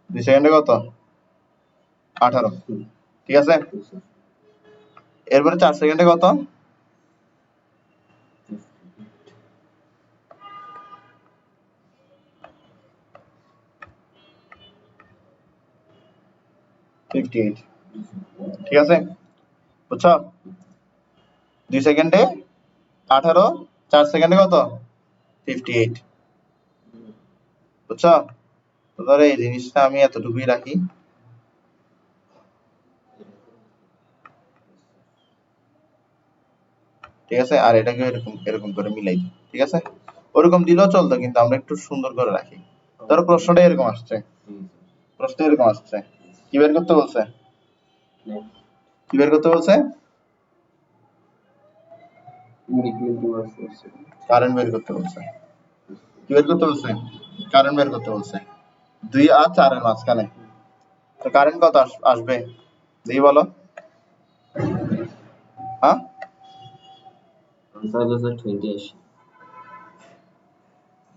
2 সেকেন্ডে কত? 18, ঠিক আছে। এরপরে 4 সেকেন্ডে কত? 58, ঠিক আছে, বুঝছো? 2 সেকেন্ডে 18, 4 সেকেন্ডে কত? 58, বুঝছো? তো ধরো এই জিনিসটা আমি এতটুকুই রাখি, ঠিক আছে, আর এটাকে এরকম এরকম করে মিলাই দিই, ঠিক আছে। ওরকম দিলেও চলতো, কিন্তু আমরা একটু সুন্দর করে রাখি। ধরো প্রশ্নটা এরকম আসছে, কি বের করতে বলছে? কি বের করতে বলছে? কারেন্ট বের করতে বলছে। কি বের করতে বলছে? কারেন্ট বের করতে বলছে 2 আর 4 এর মাঝখানে। তো কারেন্ট কত আসবে দেখি বলো। হ্যাঁ,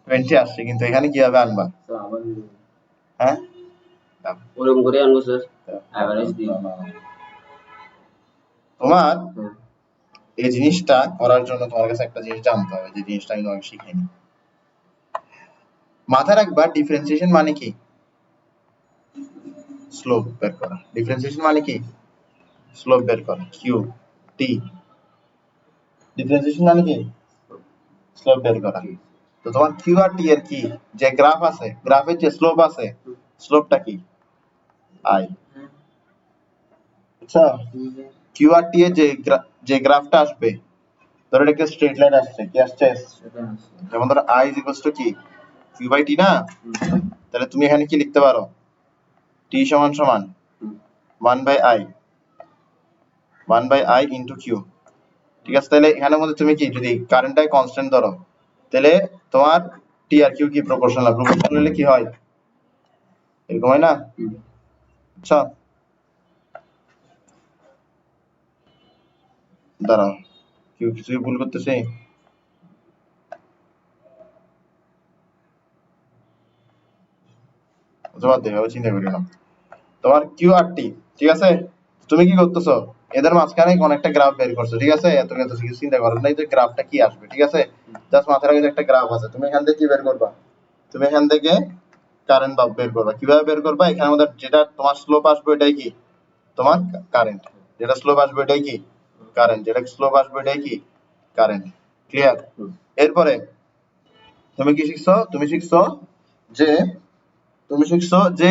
20 আসছে, কিন্তু এখানে কিভাবে আনবা? হ্যাঁ, ওরকম করে আনবো স্যার, এভারেজ দিই। তোমার এই জিনিসটা করার জন্য তোমার কাছে একটা জিনিস জানতে হবে, যে জিনিসটা আমি তোমাকে শিখাইনি। মাথায় রাখবা, ডিফারেন্সিয়েশন মানে কি? স্লোপ বের করা। ডিফারেন্সিয়েশন মানে কি? স্লোপ বের করা। কিউ টি, ডিফারেন্সিয়েশন মানে কি? স্লোপ বের করা। তো তোমার কিউ আর টি এর কি, যে গ্রাফ আছে, গ্রাফের যে স্লোপ আছে, স্লোপটা কি? আই। আচ্ছা, কিউ আর টি এর যে গ্রাফটা আসবে, ধরো এটা একটা স্ট্রেট লাইন আসছে, কি আসছে? যেমন ধরো আই ইজ ইকুয়ালস টু কি, কিউ বাই টি না? তাহলে তুমি এখানে কি লিখতে পারো? টি সমান সমান 1 by I, 1 by I into Q, ঠিক আছে। তাহলে এখানের মধ্যে তুমি কি, যদি কারেন্টটাকে কনস্ট্যান্ট ধরো, তাহলে তোমার টি আর কিউ কি প্রপোর্শনাল? প্রপোর্শনাল হলে কি হয়? এরকম হয় না? আচ্ছা দাঁড়াও, কেউ কিছু ভুল করতেছে? বাদ দেবে, চিন্তা করি না। তোমার কিউ আর টি, ঠিক আছে। তুমি কি করতেছো? এদের মাঝখানে কোন একটা গ্রাফ বের করছো, ঠিক আছে। এত এত কিছু চিন্তা করো না, যে গ্রাফটা কি আসবে, ঠিক আছে। জাস্ট মাথায় রাখো যে একটা গ্রাফ আছে, তুমি এখান থেকে কি বের করবা? তুমি এখান থেকে কারেন্ট বের করবা। কিভাবে বের করবা? এখানে আমাদের যেটা তোমার স্লোপ আসবে এটাই কি তোমার কারেন্ট, যেটা স্লোপ আসবে এটাই কি কারেন্ট, যেটা স্লোপ আসবে এটাই কি কারেন্ট। ক্লিয়ার? এরপরে তুমি কি শিখছো? যে তুমি শিখছো যে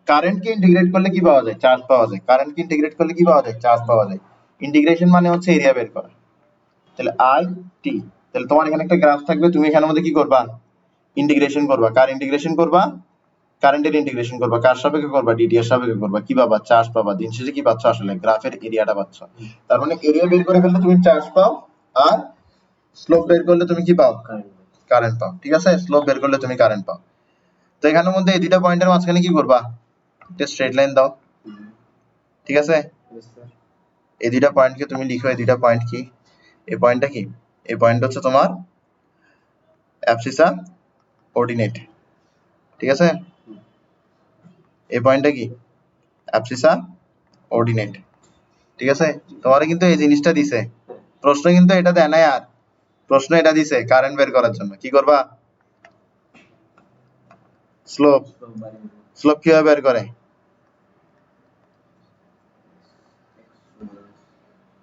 কারেন্টকে ইন্টিগ্রেট করলে কি পাওয়া যায়? চার্জ পাওয়া যায়। কারেন্টকে ইন্টিগ্রেট করলে কি পাওয়া যায়? চার্জ পাওয়া যায়। ইন্টিগ্রেশন মানে হচ্ছে এরিয়া বের করা। তাহলে আই টি, তাহলে তোমার এখানে একটা গ্রাফ থাকবে, তুমি এখানের মধ্যে কি করবা? ইন্টিগ্রেশন করবা। কার ইন্টিগ্রেশন করবা? কারেন্টের ইন্টিগ্রেশন করবা। কার সাপেক্ষে করবা? ডিটি এর সাপেক্ষে করবা। কি পাবা? চার্জ পাবা। দিন শেষে কি পাচ্ছ? আসলে গ্রাফের এরিয়াটা পাচ্ছ। তার মানে এরিয়া বের করে ফেললে তুমি চার্জ পাও, আর স্লোপ বের করলে তুমি কি পাও? কারেন্ট পাও, ঠিক আছে। স্লোপ বের করলে তুমি কারেন্ট পাও। তো এখানের মধ্যে এই দুইটা পয়েন্টের মাঝখানে কি করবা? একটা স্ট্রেট লাইন দাও, ঠিক আছে। এই দুইটা পয়েন্টকে তুমি লিখো, এই দুইটা পয়েন্ট কি? এই পয়েন্টটা কি? এই পয়েন্ট হচ্ছে তোমার অ্যাবসিসা অর্ডিনেট, ঠিক আছে। এই পয়েন্টটা কি? অ্যাবসিসা অর্ডিনেট, ঠিক আছে। তোমার কিন্তু এই জিনিসটা দিছে, প্রশ্ন কিন্তু এটা দেয় নাই। আর প্রশ্ন এটা দিছে কারেন্ট বের করার জন্য। কি করবা? স্লোপ। স্লোপ কিভাবে বের করে?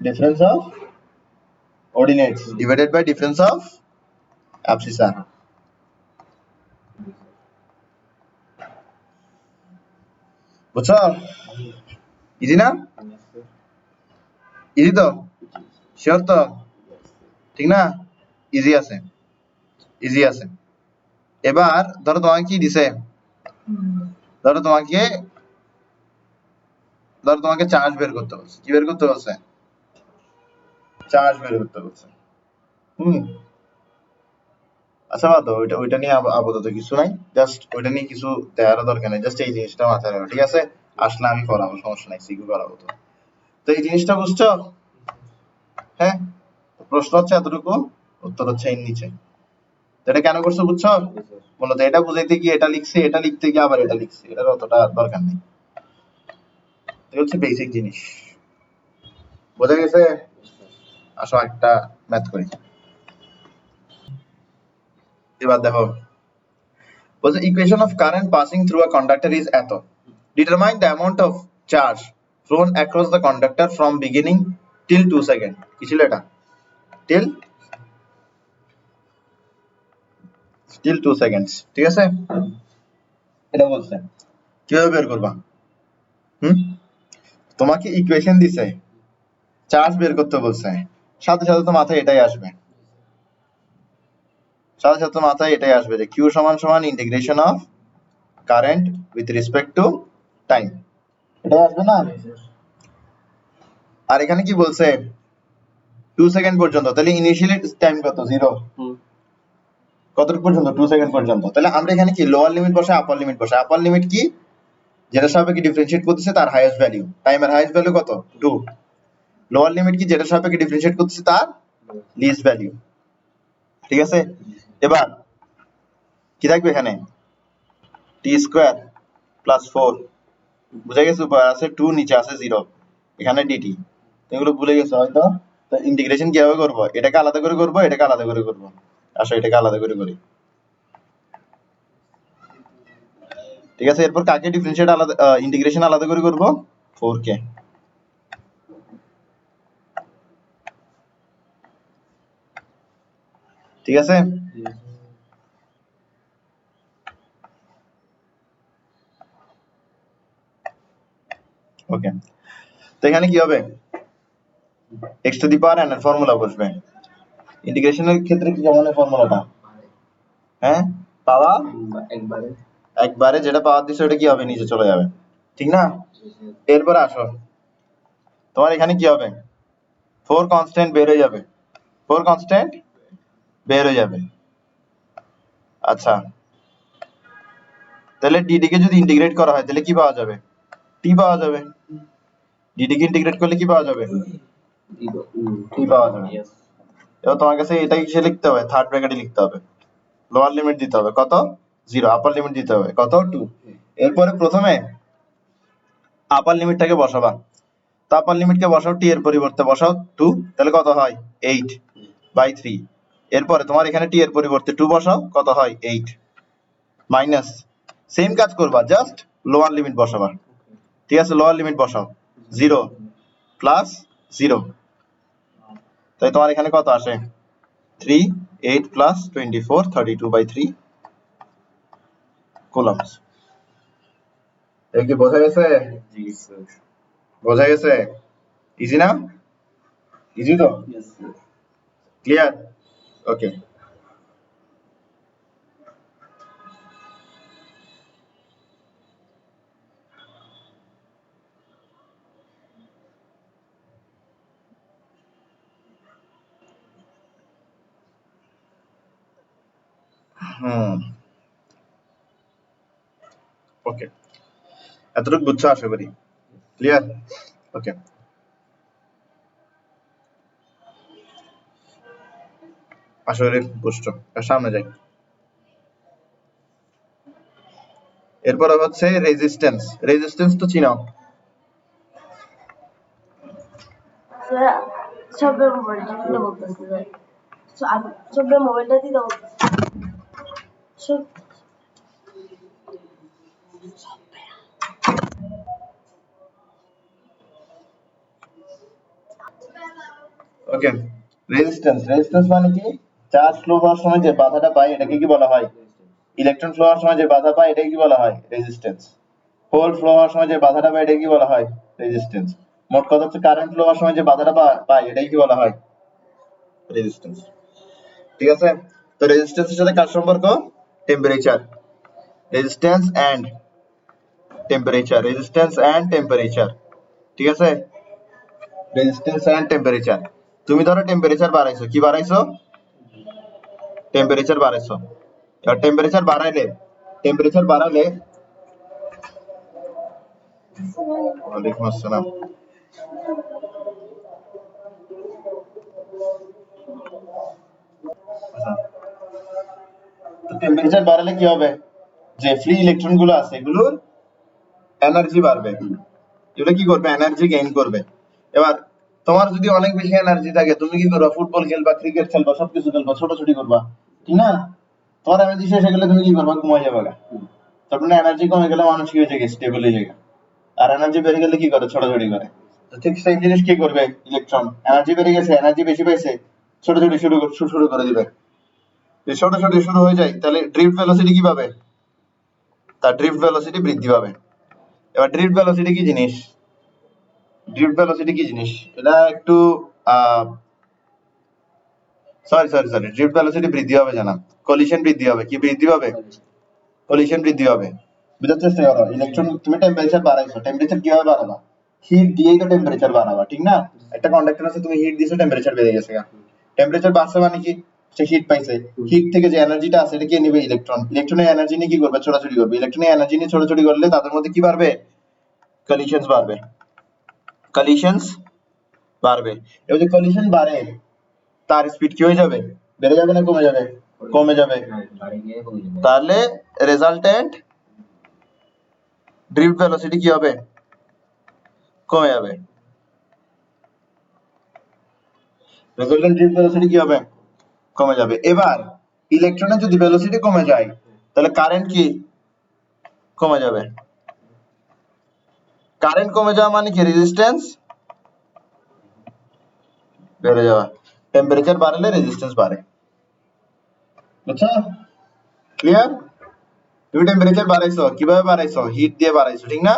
Difference of ordinates divided by difference of abscissa. বুঝছো? ইজি না? ইজি তো? শিওর তো? ঠিক না? ইজি আছে, ইজি আছে। এবার ধরো তোমাকে কি দিছে, ধরো তোমাকে চার্জ বের করতে বলছে। কি বের করতে বলছে? চার্জ বের করতে বলছে। হুম, আচ্ছা বাদ দাও, ওইটা নিয়ে আপাতত কিছু নাই, জাস্ট ওইটা নিয়ে কিছু দেওয়ার দরকার নেই, জাস্ট এই জিনিসটা মাথায় রাখো, ঠিক আছে? আসলে আমি করাবো, সমস্যা নাই, সিকিউ করাবো। তো তো এই জিনিসটা বুঝছো? হ্যাঁ, প্রশ্ন হচ্ছে এতটুকু, উত্তর হচ্ছে এর নিচে। তো এটা কেন করছো বুঝছো? মূলত এটা বুঝাইতে গিয়ে এটা লিখছে, এটা লিখতে গিয়ে আবার এটা লিখছে, এটার অতটা দরকার নেই। এটা হচ্ছে বেসিক জিনিস, বোঝা গেছে? আসো একটা ম্যাথ করি। এবার দেখো, বলছে equation of current passing through a conductor is এত, determine the amount of charge flown across the conductor from beginning till 2 second. কি ছিল এটা? টিল 2 সেকেন্ডস, ঠিক আছে? এটা বলছে কিভাবে বের করবা? হুম, তোমাকে ইকুয়েশন দিছে, চার্জ বের করতে বলছে, সাথে সাথে তো মাথায় এটাই আসবে, সাথে সাথে মাথায় এটাই আসবে যে কিউ সমান সমান integration of current with respect to time, এটাই আসবে না? আর এখানে কি বলছে? 2 সেকেন্ড পর্যন্ত, তাহলে ইনিশিয়ালি টাইম কত? 0। কতটুকু পর্যন্ত? 2 সেকেন্ড পর্যন্ত। তাহলে আমরা এখানে কি লোয়ার লিমিট বসাই, আপার লিমিট বসাই। আপার লিমিট কি? যেটা সাপেক্ষে ডিফারেন্সিয়েট করতেছে তার হাইয়েস্ট ভ্যালু, টাইমের হাইয়েস্ট ভ্যালু কত? 2। লোয়ার লিমিট কি? যেটা সাপেক্ষে ডিফারেন্সিয়েট করতেছে তার লিস্ট ভ্যালু, ঠিক আছে? এবার কি থাকবে এখানে? টি স্কয়ার প্লাস 4, বুঝা গেছে? উপরে আছে 2, নিচে আছে 0, এখানে ডিটি। এগুলো ভুলে গেছো হয়তো। তো ইন্টিগ্রেশন কিভাবে করব? এটাকে আলাদা করে করব, এটাকে আলাদা করে করব। আসো এটাকে আলাদা করে করি, ঠিক আছে? এরপর কাকে ডিফারেন্সিয়েট আলাদা, ইন্টিগ্রেশন আলাদা করে করব? 4 কে, ঠিক আছে? ওকে, তো এখানে কি হবে? x to the power n এর ফর্মুলা বসবে। ইন্টিগ্রেশনের ক্ষেত্রে কি কেমন হয় ফর্মুলাটা? হ্যাঁ, পাওয়া একবারে যেটা পাওয়ার দিছে ওটা কি হবে? নিচে চলে যাবে, ঠিক না? এরপর আসো, তোমার এখানে কি হবে? 4 কনস্ট্যান্ট বের হয়ে যাবে, 4 কনস্ট্যান্ট বের হয়ে যাবে। আচ্ছা, তাহলে ডিডি কে যদি ইন্টিগ্রেট করা হয় তাহলে কি পাওয়া যাবে? টি পাওয়া যাবে। ডিডি কে ইন্টিগ্রেট করলে কি পাওয়া যাবে? টি পাওয়া যাবে। এবার তোমার কাছে এটা কিসে লিখতে হবে? থার্ড ব্র্যাকেটে লিখতে হবে। লোয়ার লিমিট দিতে হবে কত? 0, আপার লিমিট দিতে হবে কত? 2। এরপরে প্রথমে আপার লিমিটটাকে বসাবা, তো আপার লিমিটকে বসাও, টি এর পরিবর্তে বসাও 2, তাহলে কত হয়? 8/3। এরপরে তোমার এখানে টি এর পরিবর্তে 2 বসাও, কত হয়? 8 মাইনাস, সেম কাজ করবা, জাস্ট লোয়ার লিমিট বসাবা, ঠিক আছে? লোয়ার লিমিট বসাও, 0 প্লাস 0, তাই তোমার এখানে কত আসে? 3, 8 প্লাস 24, 32/3 কুলম্বস। এটা কি বোঝা গেছে? বোঝা গেছে? ইজি না? ইজি তো? ক্লিয়ার? ওকে। হুম, ওকে, এতটুকু বুঝছো আশা করি। ক্লিয়ার? ওকে, আশা করি বুঝছো। সামনে যাই। এরপর হচ্ছে রেজিস্ট্যান্স। রেজিস্ট্যান্স তো চিনো? সবের মোবাইলটা দিতে বলতেছে যে সবের মোবাইলটা দিতে বলতেছে সব ওকে, রেজিস্ট্যান্স। রেজিস্ট্যান্স মানে কি? চার্জ ফ্লো হওয়ার সময় যে বাধাটা পাই এটাকে কি বলা হয়? ইলেকট্রন ফ্লো হওয়ার সময় যে বাধা পাই এটাকে কি বলা হয়? রেজিস্ট্যান্স। হোল ফ্লো হওয়ার সময় যে বাধাটা পাই এটাকে কি বলা হয়? রেজিস্ট্যান্স। মোট কথা হচ্ছে কারেন্ট ফ্লো হওয়ার সময় যে বাধাটা পাই এটাই কি বলা হয় রেজিস্ট্যান্স। ঠিক আছে, তো রেজিস্ট্যান্সের সাথে কার সম্পর্ক? Temperature, resistance and temperature, resistance and temperature. ঠিক আছে, রেজিস্ট্যান্স এন্ড টেম্পারেচার। তুমি ধরো টেম্পারেচার বাড়াইছো, কি বাড়াইছো? টেম্পারেচার বাড়াইছো। এবার টেম্পারেচার বাড়ালে ওয়ালাইকুম আসসালাম। তো টেম্পারেচার বাড়ালে কি হবে? যে ফ্রি ইলেকট্রন গুলো আছে এগুলোর এনার্জি বাড়বে, এগুলো কি করবে? এনার্জি গেইন করবে। এবার তোমার যদি অনেক বেশি এনার্জি থাকে তুমি কি করবা? ফুটবল খেলবা, ক্রিকেট খেলবা, সবকিছু খেলবা, ছোটাছুটি করবা, ঠিক না? তোমার এনার্জি শেষ হয়ে গেলে তুমি কি করবা? ঘুমাই যাবে গা। তারপরে এনার্জি কমে গেলে মানুষ কি হয়ে যায়? স্টেবল হয়ে যায়। আর এনার্জি বেড়ে গেলে কি করে? ছোটাছুটি করে। তো ঠিক সেম জিনিস কি করবে ইলেকট্রন? এনার্জি বেড়ে গেছে, এনার্জি বেশি পাইছে, ছোটাছুটি শুরু করে দিবে। যদি ছোটাছুটি শুরু হয়ে যায় তাহলে ড্রিফট ভেলোসিটি কি পাবে? তার ড্রিফট ভেলোসিটি বৃদ্ধি পাবে। এবার ড্রিফট ভেলোসিটি কি জিনিস? ড্রিফট ভেলোসিটি কি জিনিস? এটা একটু সরি ড্রিফট ভেলোসিটি বৃদ্ধি হবে জানা, কলিশন বৃদ্ধি হবে। কি বৃদ্ধি হবে? কলিশন বৃদ্ধি হবে। বুঝার চেষ্টা করো, ইলেকট্রন তুমি টেম্পারেচার বাড়াইছো, টেম্পারেচার কিভাবে বাড়াবা? হিট দিয়েই তো টেম্পারেচার বাড়াবা, ঠিক না? একটা কন্ডাক্টর আছে, তুমি হিট দিয়েছো, টেম্পারেচার বেড়ে গেছে। টেম্পারেচার বাড়ছে মানে কি? সে হিট পাইছে, হিট থেকে যে এনার্জিটা আছে এটা কে নেবে? ইলেকট্রন। ইলেকট্রনের এনার্জি নিয়ে কি করবে? ছোটাছুটি করবে। ইলেকট্রনের এনার্জি নিয়ে ছোটাছুটি করলে তাদের মধ্যে কি বাড়বে? কলিশনস বাড়বে, কলিশনস বাড়বে। এবার যদি কলিশন বাড়ে তার স্পিড কি হয়ে যাবে? বেড়ে যাবে না কমে যাবে? কমে যাবে। তাহলে রেজাল্টেন্ট ড্রিফট ভেলোসিটি কি হবে? কমে যাবে। রেজাল্টেন্ট ড্রিফট ভেলোসিটি কি হবে? কমে যাবে। এবার ইলেকট্রনের যদি ভেলোসিটি কমে যায় তাহলে কারেন্ট কি কমে যাবে? কারেন্ট কমে যাওয়া মানে কি? রেজিস্ট্যান্স বেড়ে যাওয়া। টেম্পারেচার বাড়লে রেজিস্ট্যান্স বাড়ে। বুঝছো? ক্লিয়ার? তুমি টেম্পারেচার বাড়াইছো, কিভাবে বাড়াইছো? হিট দিয়ে বাড়াইছো, ঠিক না?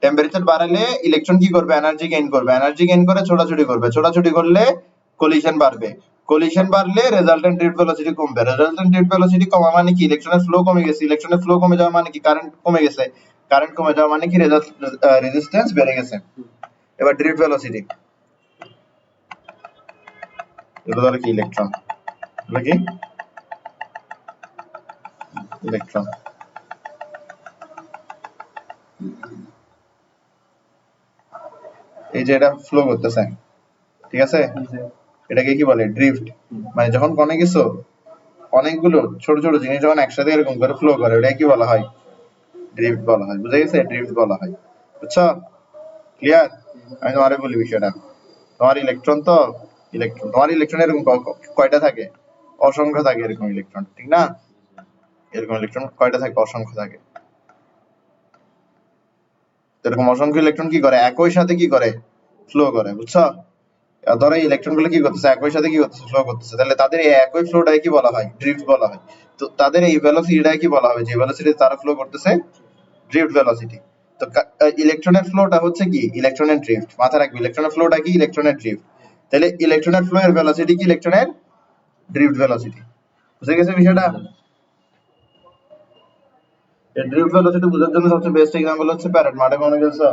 টেম্পারেচার বাড়ালে ইলেকট্রন কি করবে? এনার্জি গেইন করবে, এনার্জি গেইন করে ছোটাছুটি করবে, ছোটাছুটি করলে কলিশন বাড়বে, কলিশন বাড়লে রেজাল্টেন্ট ড্রিফট ভেলোসিটি কমবে, রেজাল্টেন্ট ড্রিফট ভেলোসিটি কমা মানে কি? ইলেকট্রনের ফ্লো কমে গেছে, ইলেকট্রনের ফ্লো কমে যাওয়া মানে কি? কারেন্ট কমে গেছে, কারেন্ট কমে যাওয়া মানে কি? রেজিস্ট্যান্স বেড়ে গেছে। এবার ড্রিফট ভেলোসিটি, এটা ধরো কি? ইলেকট্রন, এটা কি? ইলেকট্রন। এই যে এটা ফ্লো করতেছে, ঠিক আছে, এটাকে কি বলে? ড্রিফট। মানে যখন কোনে কিছু অনেকগুলো ছোট ছোট জিনিস যখন একসাথে এরকম করে ফ্লো করে ওটাকে কি বলা হয়? ড্রিফট বলা হয়। বুঝা গেছে? ড্রিফট বলা হয়। বুঝছো? ক্লিয়ার? আমি তোমারে বলি বিষয়টা, তোমার ইলেকট্রন তো ইলেকট্রন, তোমার ইলেকট্রন এরকম কয়টা থাকে? অসংখ্য থাকে এরকম ইলেকট্রন, ঠিক না? এরকম ইলেকট্রন কয়টা থাকে? অসংখ্য থাকে। এরকম অসংখ্য ইলেকট্রন কি করে? একই সাথে কি করে? ফ্লো করে। বুঝছো? ধরো এই ইলেকট্রন গুলো কি করতেছে? একই সাথে কি করতেছে? ফ্লো করতেছে। তাহলে তাদের এই একই ফ্লোটাকে কি বলা হয়? ড্রিফট বলা হয়। তো তাদের এই ভেলোসিটিটাকে কি বলা হবে? যে ভেলোসিটি তারা ফ্লো করতেছে, ড্রিফট ভেলোসিটি। তো ইলেকট্রনের ফ্লোটা হচ্ছে কি? ইলেকট্রনের ড্রিফট। মাথায় রাখবে ইলেকট্রনের ফ্লোটা কি? ইলেকট্রনের ড্রিফট। তাহলে ইলেকট্রনের ফ্লো এর ভেলোসিটি কি? ইলেকট্রনের ড্রিফট ভেলোসিটি। বুঝে গেছে বিষয়টা? এই ড্রিফট ভেলোসিটি বোঝার জন্য সবচেয়ে বেস্ট এক্সাম্পল হচ্ছে প্যারেড। মাঠে মনে গেছো?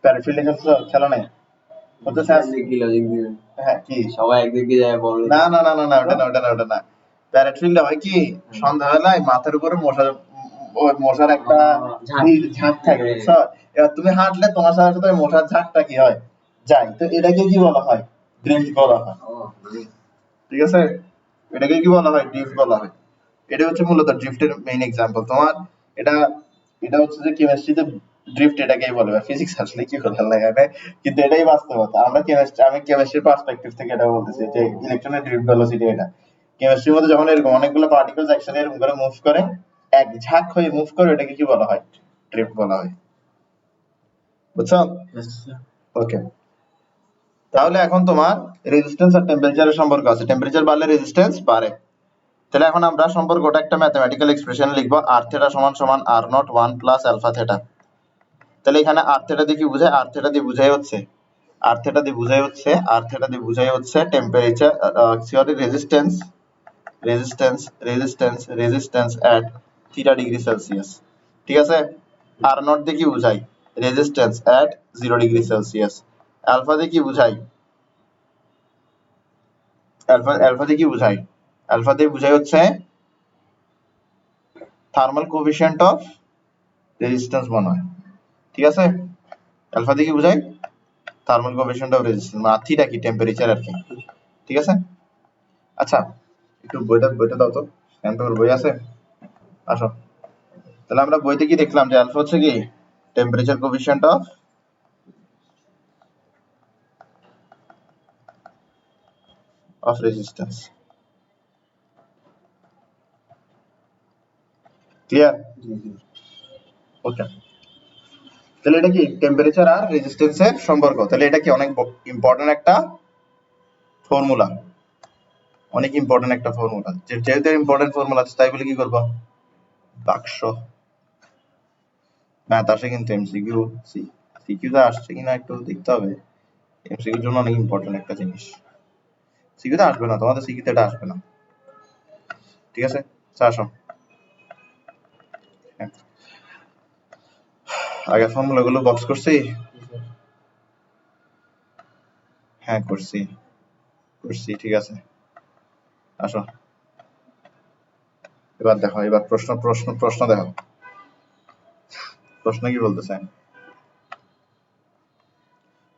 প্যারেড ফিল্ডে খেলছো? খেলা নাই? হচ্ছে কি লজিক দিবেন? হ্যাঁ কি? সবাই একদিকে যায় বল। না না না না না, ওটা না। প্যারেড ফিল্ডে হয় কি? সন্ধ্যাবেলায় মাথার উপরে ওই মশার একটা ঝাঁক থাকে, বুঝছো? এবার তুমি হাঁটলে তোমার সাথে সাথে ওই মশার ঝাঁকটা কি হয়? যায়। তো এটাকে কি বলা হয়? ড্রিফট বলা হয়। ঠিক আছে, এটাকে কি বলা হয়? ড্রিফট বলা হয়। এটা হচ্ছে মূলত ড্রিফটের মেইন এক্সাম্পল। তোমার এটা এটা হচ্ছে যে কেমিস্ট্রিতে ড্রিফট এটাকেই বলে, ফিজিক্স আসলে কি করে লাগে না, কিন্তু এটাই বাস্তবতা। আমি কেমিস্ট্রির পার্সপেক্টিভ থেকে এটা বলতেছি যে ইলেকট্রনের ড্রিফট ভেলোসিটি এটা। কেমিস্ট্রির মধ্যে যখন এরকম অনেকগুলো পার্টিকেলস একসাথে এরকম করে মুভ করে, এক ঝাঁক হয়ে মুভ করে, এটাকে কি বলা হয়? ড্রিফট বলা হয়। বুঝছো? ওকে, তাহলে এখন তোমার রেজিস্ট্যান্স আর টেম্পারেচারের সম্পর্ক আছে। টেম্পারেচার বাড়লে রেজিস্ট্যান্স বাড়ে। তাহলে এখন আমরা সম্পর্কটা একটা ম্যাথমেটিক্যাল এক্সপ্রেশন লিখবো। r θ = r0 1 + alpha theta. তাহলে এখানে আর থিটা দিয়ে কি বোঝায়? আর থিটা দিয়ে বোঝায় হচ্ছে টেম্পারেচার সরি রেজিস্ট্যান্স এট থিটা ডিগ্রি সেলসিয়াস। ঠিক আছে? আর নট দিয়ে কি বোঝায়? রেজিস্ট্যান্স এট 0 ডিগ্রি সেলসিয়াস। আলফা দিয়ে কি বোঝায়? আলফা দিয়ে কি বোঝায়? আলফা দিয়ে বোঝায় হচ্ছে থার্মাল কোএফিসিয়েন্ট অফ রেজিস্ট্যান্স মনে হয়। ঠিক আছে? আলফা দিয়ে কি বোঝায়? থার্মাল কোএফিসিয়েন্ট অফ রেজিস্ট্যান্স, আর থিটা কি? টেম্পারেচার আর কি। ঠিক আছে? আচ্ছা, একটু বইটা দাও তো, তোমার বই আছে? আসো। তাহলে আমরা বইতে কি দেখলাম যে আলফা হচ্ছে কি temperature coefficient of resistance. Clear? Okay. তাহলে এটা কি টেম্পারেচার আর রেজিস্ট্যান্সের সম্পর্ক। তাহলে এটা কি অনেক ইম্পর্টেন্ট একটা ফর্মুলা, অনেক ইম্পর্টেন্ট একটা ফর্মুলা। যেহেতু ইম্পর্টেন্ট ফর্মুলা আছে তাই বলে কি করবো বাক্স ম্যাথ আসে, কিন্তু এমসিকিউ সিকিউ তে আসছে কিনা একটু দেখতে হবে। এমসিকিউর জন্য অনেক ইম্পর্টেন্ট একটা জিনিস। সিকিউ তে আসবে না, তোমাদের সিকিউ তে এটা আসবে না। ঠিক আছে? আসো, আগে ফর্মুলা গুলো বক্স করছি। হ্যাঁ করছি। ঠিক আছে, আসো এবার দেখো, এবার প্রশ্ন দেখো। প্রশ্ন কি বলতেছে?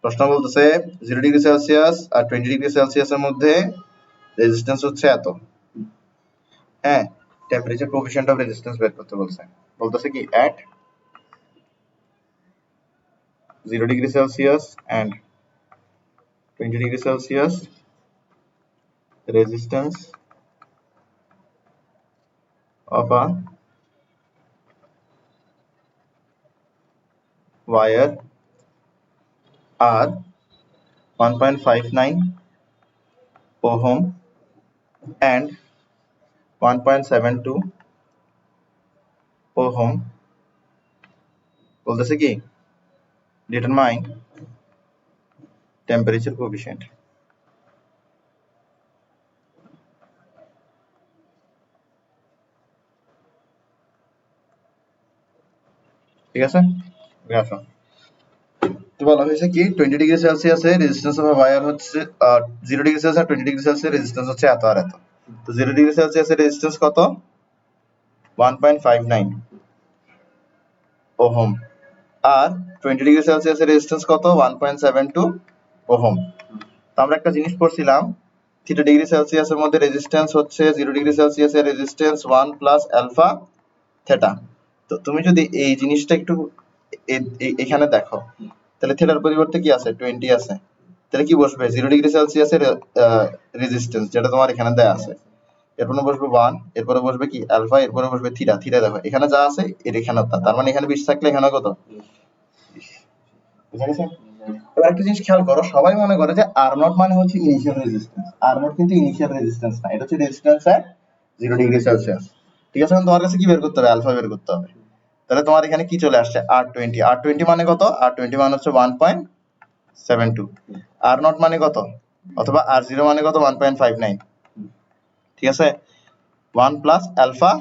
প্রশ্ন বলতেছে 0 ডিগ্রি সেলসিয়াস আর 20 ডিগ্রি সেলসিয়াসের মধ্যে রেজিস্ট্যান্স হচ্ছে এত। হ্যাঁ, টেম্পারেচার কোএফিসিয়েন্ট অফ রেজিস্ট্যান্স বের করতে বলছে। বলতেছে কি at 0 degree Celsius and 20 degree Celsius resistance of a wire are 1.59 ohm and 1.72 ohm। বলতেছে কি determine temperature coefficient। ঠিক আছে? আসো, তো বলা হয়েছে কি 20 ডিগ্রি সেলসিয়াসে রেজিস্ট্যান্স অফ ওয়্যার হচ্ছে 0 ডিগ্রি সেলসিয়াস আর 20 ডিগ্রি সেলসিয়াস রেজিস্ট্যান্স হচ্ছে এত আর এত। তো 0 ডিগ্রি সেলসিয়াসের রেজিস্ট্যান্স কত? 1.59 ওহম। আর 20 ডিগ্রি সেলসিয়াসের রেজিস্ট্যান্স কত? 1.72 ওহম। তো আমরা একটা জিনিস পড়ছিলাম, থিটা ডিগ্রি সেলসিয়াসের মধ্যে রেজিস্ট্যান্স হচ্ছে 0 ডিগ্রি সেলসিয়াসের রেজিস্ট্যান্স 1 প্লাস আলফা থিটা। তো তুমি যদি এই জিনিসটা একটু এখানে দেখো, তাহলে থিটার পরিবর্তে কি আছে? 20 আছে। তাহলে কি বসবে? 0 ডিগ্রি সেলসিয়াসের রেজিস্ট্যান্স যেটা তোমার এখানে দেয়া আছে, এরপরে বসবে 1, এরপরে বসবে কি আলফা, এরপরে বসবে থিটা। দেখো এখানে যা আছে এর এখানে তা, তার মানে এখানে 20 থাকলে এখানে কত? বুঝা গেছে? এবার একটা জিনিস খেয়াল করো, সবাই মনে করে যে আর নট মানে হচ্ছে ইনিশিয়াল রেজিস্ট্যান্স। আর নট কিন্তু ইনিশিয়াল রেজিস্ট্যান্স না, এটা হচ্ছে রেজিস্ট্যান্স এট 0 ডিগ্রি সেলসিয়াস। ঠিক আছে? এখন তোমার কাছে কি বের করতে হবে? আলফা বের করতে হবে। তাহলে তোমার এখানে কি চলে আসছে? R20 মানে কত? R20 মানে হচ্ছে 1.72। আর নট মানে কত? অথবা R0 মানে কত? 1.59। ঠিক আছে? 1 প্লাস আলফা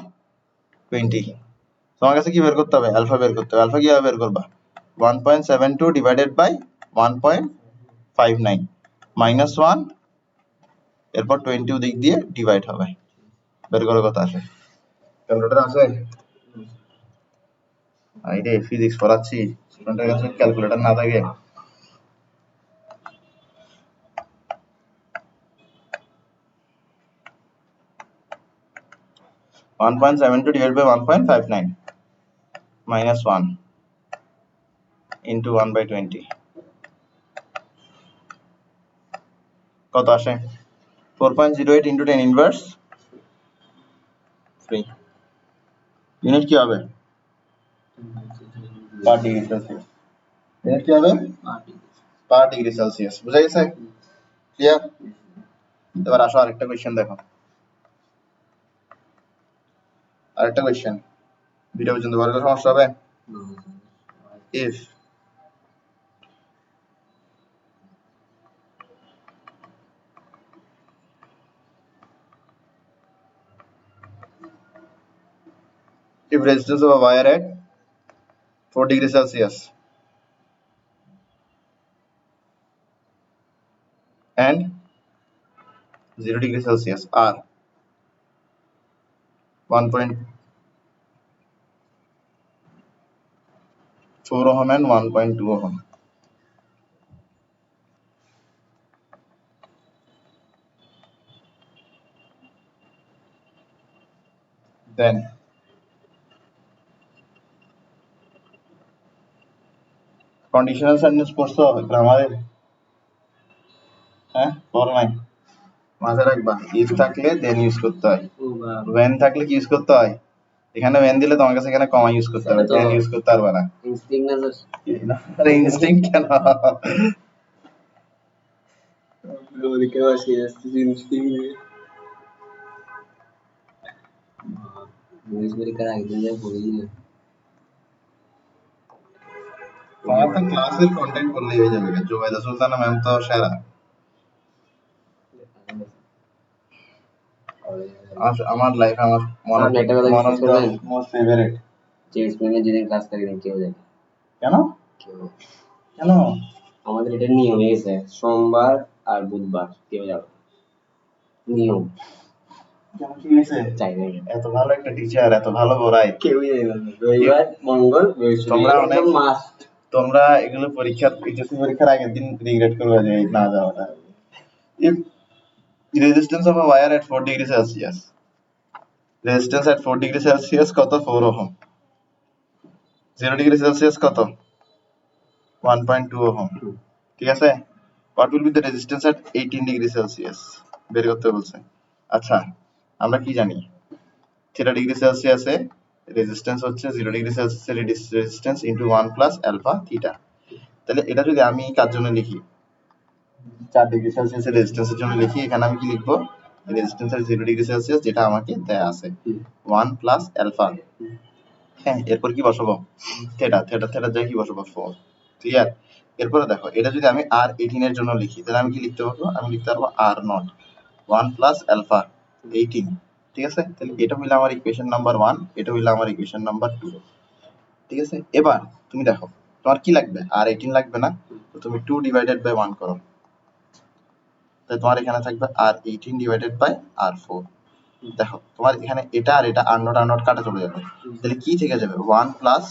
20। তোমার কাছে কি বের করতে হবে? আলফা বের করতে হবে। আলফা কিভাবে বের করবা? 1.72 ডিভাইডেড বাই 1.59 মাইনাস 1, এরপর 20 ওদিক দিয়ে ডিভাইড হবে। বের করে কত আসে? ক্যালকুলেটর আছে? আইরে ফিজিক্স পড়াচ্ছি, স্টুডেন্টের কাছে ক্যালকুলেটর না থাকে। One point seven two divide by 1.59 minus 1 into 1/20 কত আসে? 4.08 ইন্টু 10 ইনভার্স 3। ইউনিট কি হবে? পার ডিগ্রি সেলসিয়াস। ইউনিট কি হবে? পার ডিগ্রি সেলসিয়াস। বুঝা গেছে? ক্লিয়ার? এবার আসো আরেকটা কোশ্চেন দেখো। আরেকটা কোশ্চেন, ভিডিও পর্যন্ত বড় সমস্যা হবে? if if resistance of a wire at 4 degrees Celsius and 0 degrees Celsius are 1.4 ohm and 1.2 ohm. Then conditional sentence পড়ছো গ্রামারের? হ্যাঁ পড়ো নাই? মাথায় রাখবা if থাকলে then ইউজ করতে হয়, when থাকলে কি ইউজ করতে হয়? এখানে when দিলে তোমার কাছে এখানে কমা ইউজ করতে হবে, then ইউজ করতে পারবে না। ইনস্টিংক্ট না স্যার? আরে ইনস্টিংক্ট কেন? পরীক্ষা আসছে ইনস্টিংক্ট ইংলিশ পরীক্ষার আগে দিন যায় পড়ি না। তোমার তো ক্লাসের কন্টেন্ট করলেই হয়ে যাবে। জুবাইদা সুলতানা ম্যাম তো সেরা। আমার লাইফে আমার আপনি একটা কথা বিশ্বাস করবেন? Most favourite. চেঞ্জ করে যেদিন ক্লাস থাকে দিন কেউ যায় না। কেন? কেউ কেন? আমাদের এটা নিয়ম হয়ে গেছে সোমবার আর বুধবার কেউ যাবে না। নিয়ম কেন কি হয়েছে? চাই না এত ভালো একটা টিচার, এত ভালো পড়ায়, কেউই যায় না। রবিবার মঙ্গল তোমরা বৃহস্পতিবার অনেক একদম মাস্ট। তোমরা এগুলো পরীক্ষা এইচএসসি পরীক্ষার আগের দিন রিগ্রেট করবে যে না যাওয়াটা। If resistance of a wire at 4 degrees Celsius, resistance at 4 degrees Celsius কত? 4 ohm। 0 degree Celsius কত? 1.2 ohm। ঠিক আছে? What will be the resistance at 18 degree Celsius? বের করতে বলছে। আচ্ছা আমরা কি জানি? থিটা ডিগ্রি সেলসিয়াসে রেজিস্ট্যান্স হচ্ছে 0 ডিগ্রি সেলসিয়াসের resistance into 1 plus alpha theta. তাহলে এটা যদি আমি কার জন্য লিখি? 4 ডিগ্রি সেলসিয়াসের রেজিস্ট্যান্সের জন্য লিখি, এখানে আমি কি লিখবো? রেজিস্ট্যান্স এর 0 ডিগ্রি সেলসিয়াস যেটা আমাকে দেয়া আছে 1 প্লাস আলফা। হ্যাঁ এরপর কি বসাবো? থিটা, থিটা থিটা দিয়ে কি বসাবো? 4। ক্লিয়ার? এরপরে দেখো এটা যদি আমি R18 এর জন্য লিখি তাহলে আমি কি লিখতে পারবো? আমি লিখতে পারবো R0 1 প্লাস আলফা 18। ঠিক আছে? তাহলে এটা হইলো আমার ইকুয়েশন নাম্বার 1, এটা হইলো আমার ইকুয়েশন নাম্বার 2। ঠিক আছে? এবার তুমি দেখো তোমার কি লাগবে? R18 লাগবে না? তো তুমি 2 ডিভাইডেড বাই 1 করো, তাই তোমার এখানে থাকবে R18 ডিভাইডেড বাই R4। দেখো তোমার এখানে এটা আর এটা আর নট কাটা চলে যাবে, তাহলে কি থেকে যাবে? 1 প্লাস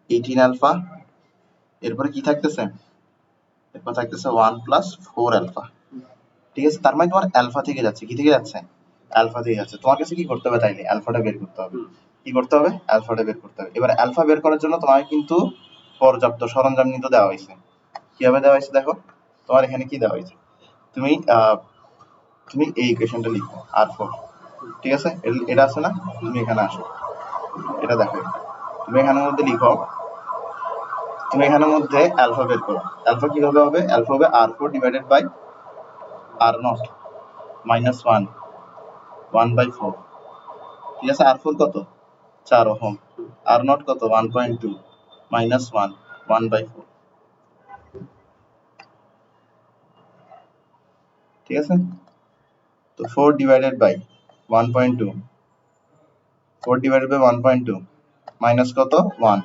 18 আলফা, এরপরে কি থাকতেছে? এরপর থাকতেছে 1 প্লাস 4 আলফা। ঠিক আছে? তার মানে তোমার আলফা থেকে যাচ্ছে, কি থেকে যাচ্ছে? আলফা থেকে যাচ্ছে। তোমার কাছে কি করতে হবে তাইলে? আলফাটা বের করতে হবে। কি করতে হবে? আলফাটা বের করতে হবে। এবার আলফা বের করার জন্য তোমাকে কিন্তু পর্যাপ্ত সরঞ্জাম নিতে দেওয়া হয়েছে। কিভাবে দেওয়া হয়েছে দেখো, তোমার এখানে কি দেওয়া হয়েছে? তুমি তুমি এই ইকুয়েশনটা লিখো R4। ঠিক আছে? এটা আছে না? তুমি এখানে আসো, এটা দেখো, তুমি এখানের মধ্যে লিখো, তুমি এখানের মধ্যে আলফা বের করো। আলফা কিভাবে হবে? আলফা হবে R4 divided by R0 minus 1 1/4। ঠিক আছে? R4 কত? 4 ওহম। R0 কত? 1.2 মাইনাস 1 1/4। ঠিক আছে? তো 4 divided by 1.2, 4 divided by 1.2 minus কত? 1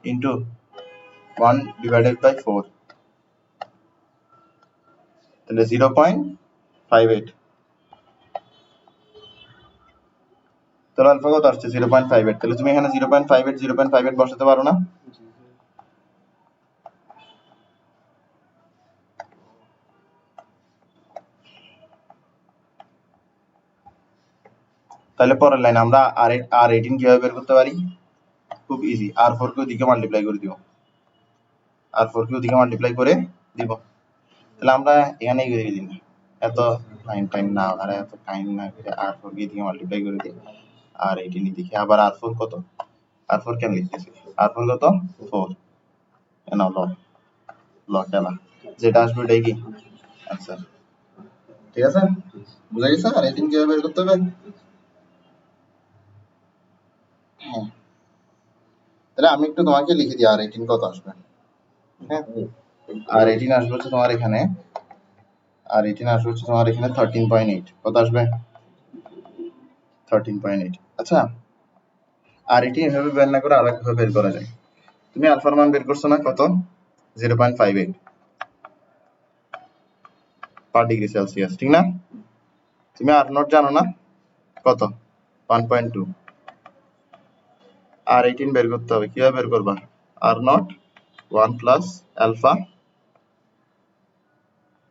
ইনটু 1 ডিভাইডেড বাই 4, তাহলে 0.58। তাহলে আলফা কত আসছে? 0.58। তাহলে তুমি এখানে 0.58 বসাতে পারো না? তাহলে পরের লাইন আমরা R18 কিভাবে বের করতে পারি? খুব ইজি, R4 কে ওদিকে মাল্টিপ্লাই করে দিব, R4 কে ওদিকে মাল্টিপ্লাই করে দিব। তাহলে আমরা এখানে করে দিই, এত টাইম না আর এত টাইম না করে R4 কে এদিকে মাল্টিপ্লাই করে দিই, R18 এদিকে। আবার R4 কত? R4 কেন লিখতেছি? R4 কত? 4। এনা ল খেলা যেটা আসবে এটাই কি আনসার। ঠিক আছে? বুঝা গেছে R18 কিভাবে বের করতে হবে? হ্যাঁ, তাহলে আমি একটু তোমাকে লিখে দিই R18 কত আসবে। হ্যাঁ, R18 আসবে হচ্ছে তোমার এখানে, R18 আসবে হচ্ছে তোমার এখানে 13.8। কত আসবে? 13.8। আচ্ছা আর এটি এভাবে বের না করে আরেকভাবে বের করা যায়। তুমি আলফার মান বের করছো না কত 0.58 পার ডিগ্রি সেলসিয়াস, ঠিক না? তুমি আর নট জানো না কত 1.2, আর 18 বের করতে হবে। কিভাবে বের করবা? আর নট 1 প্লাস আলফা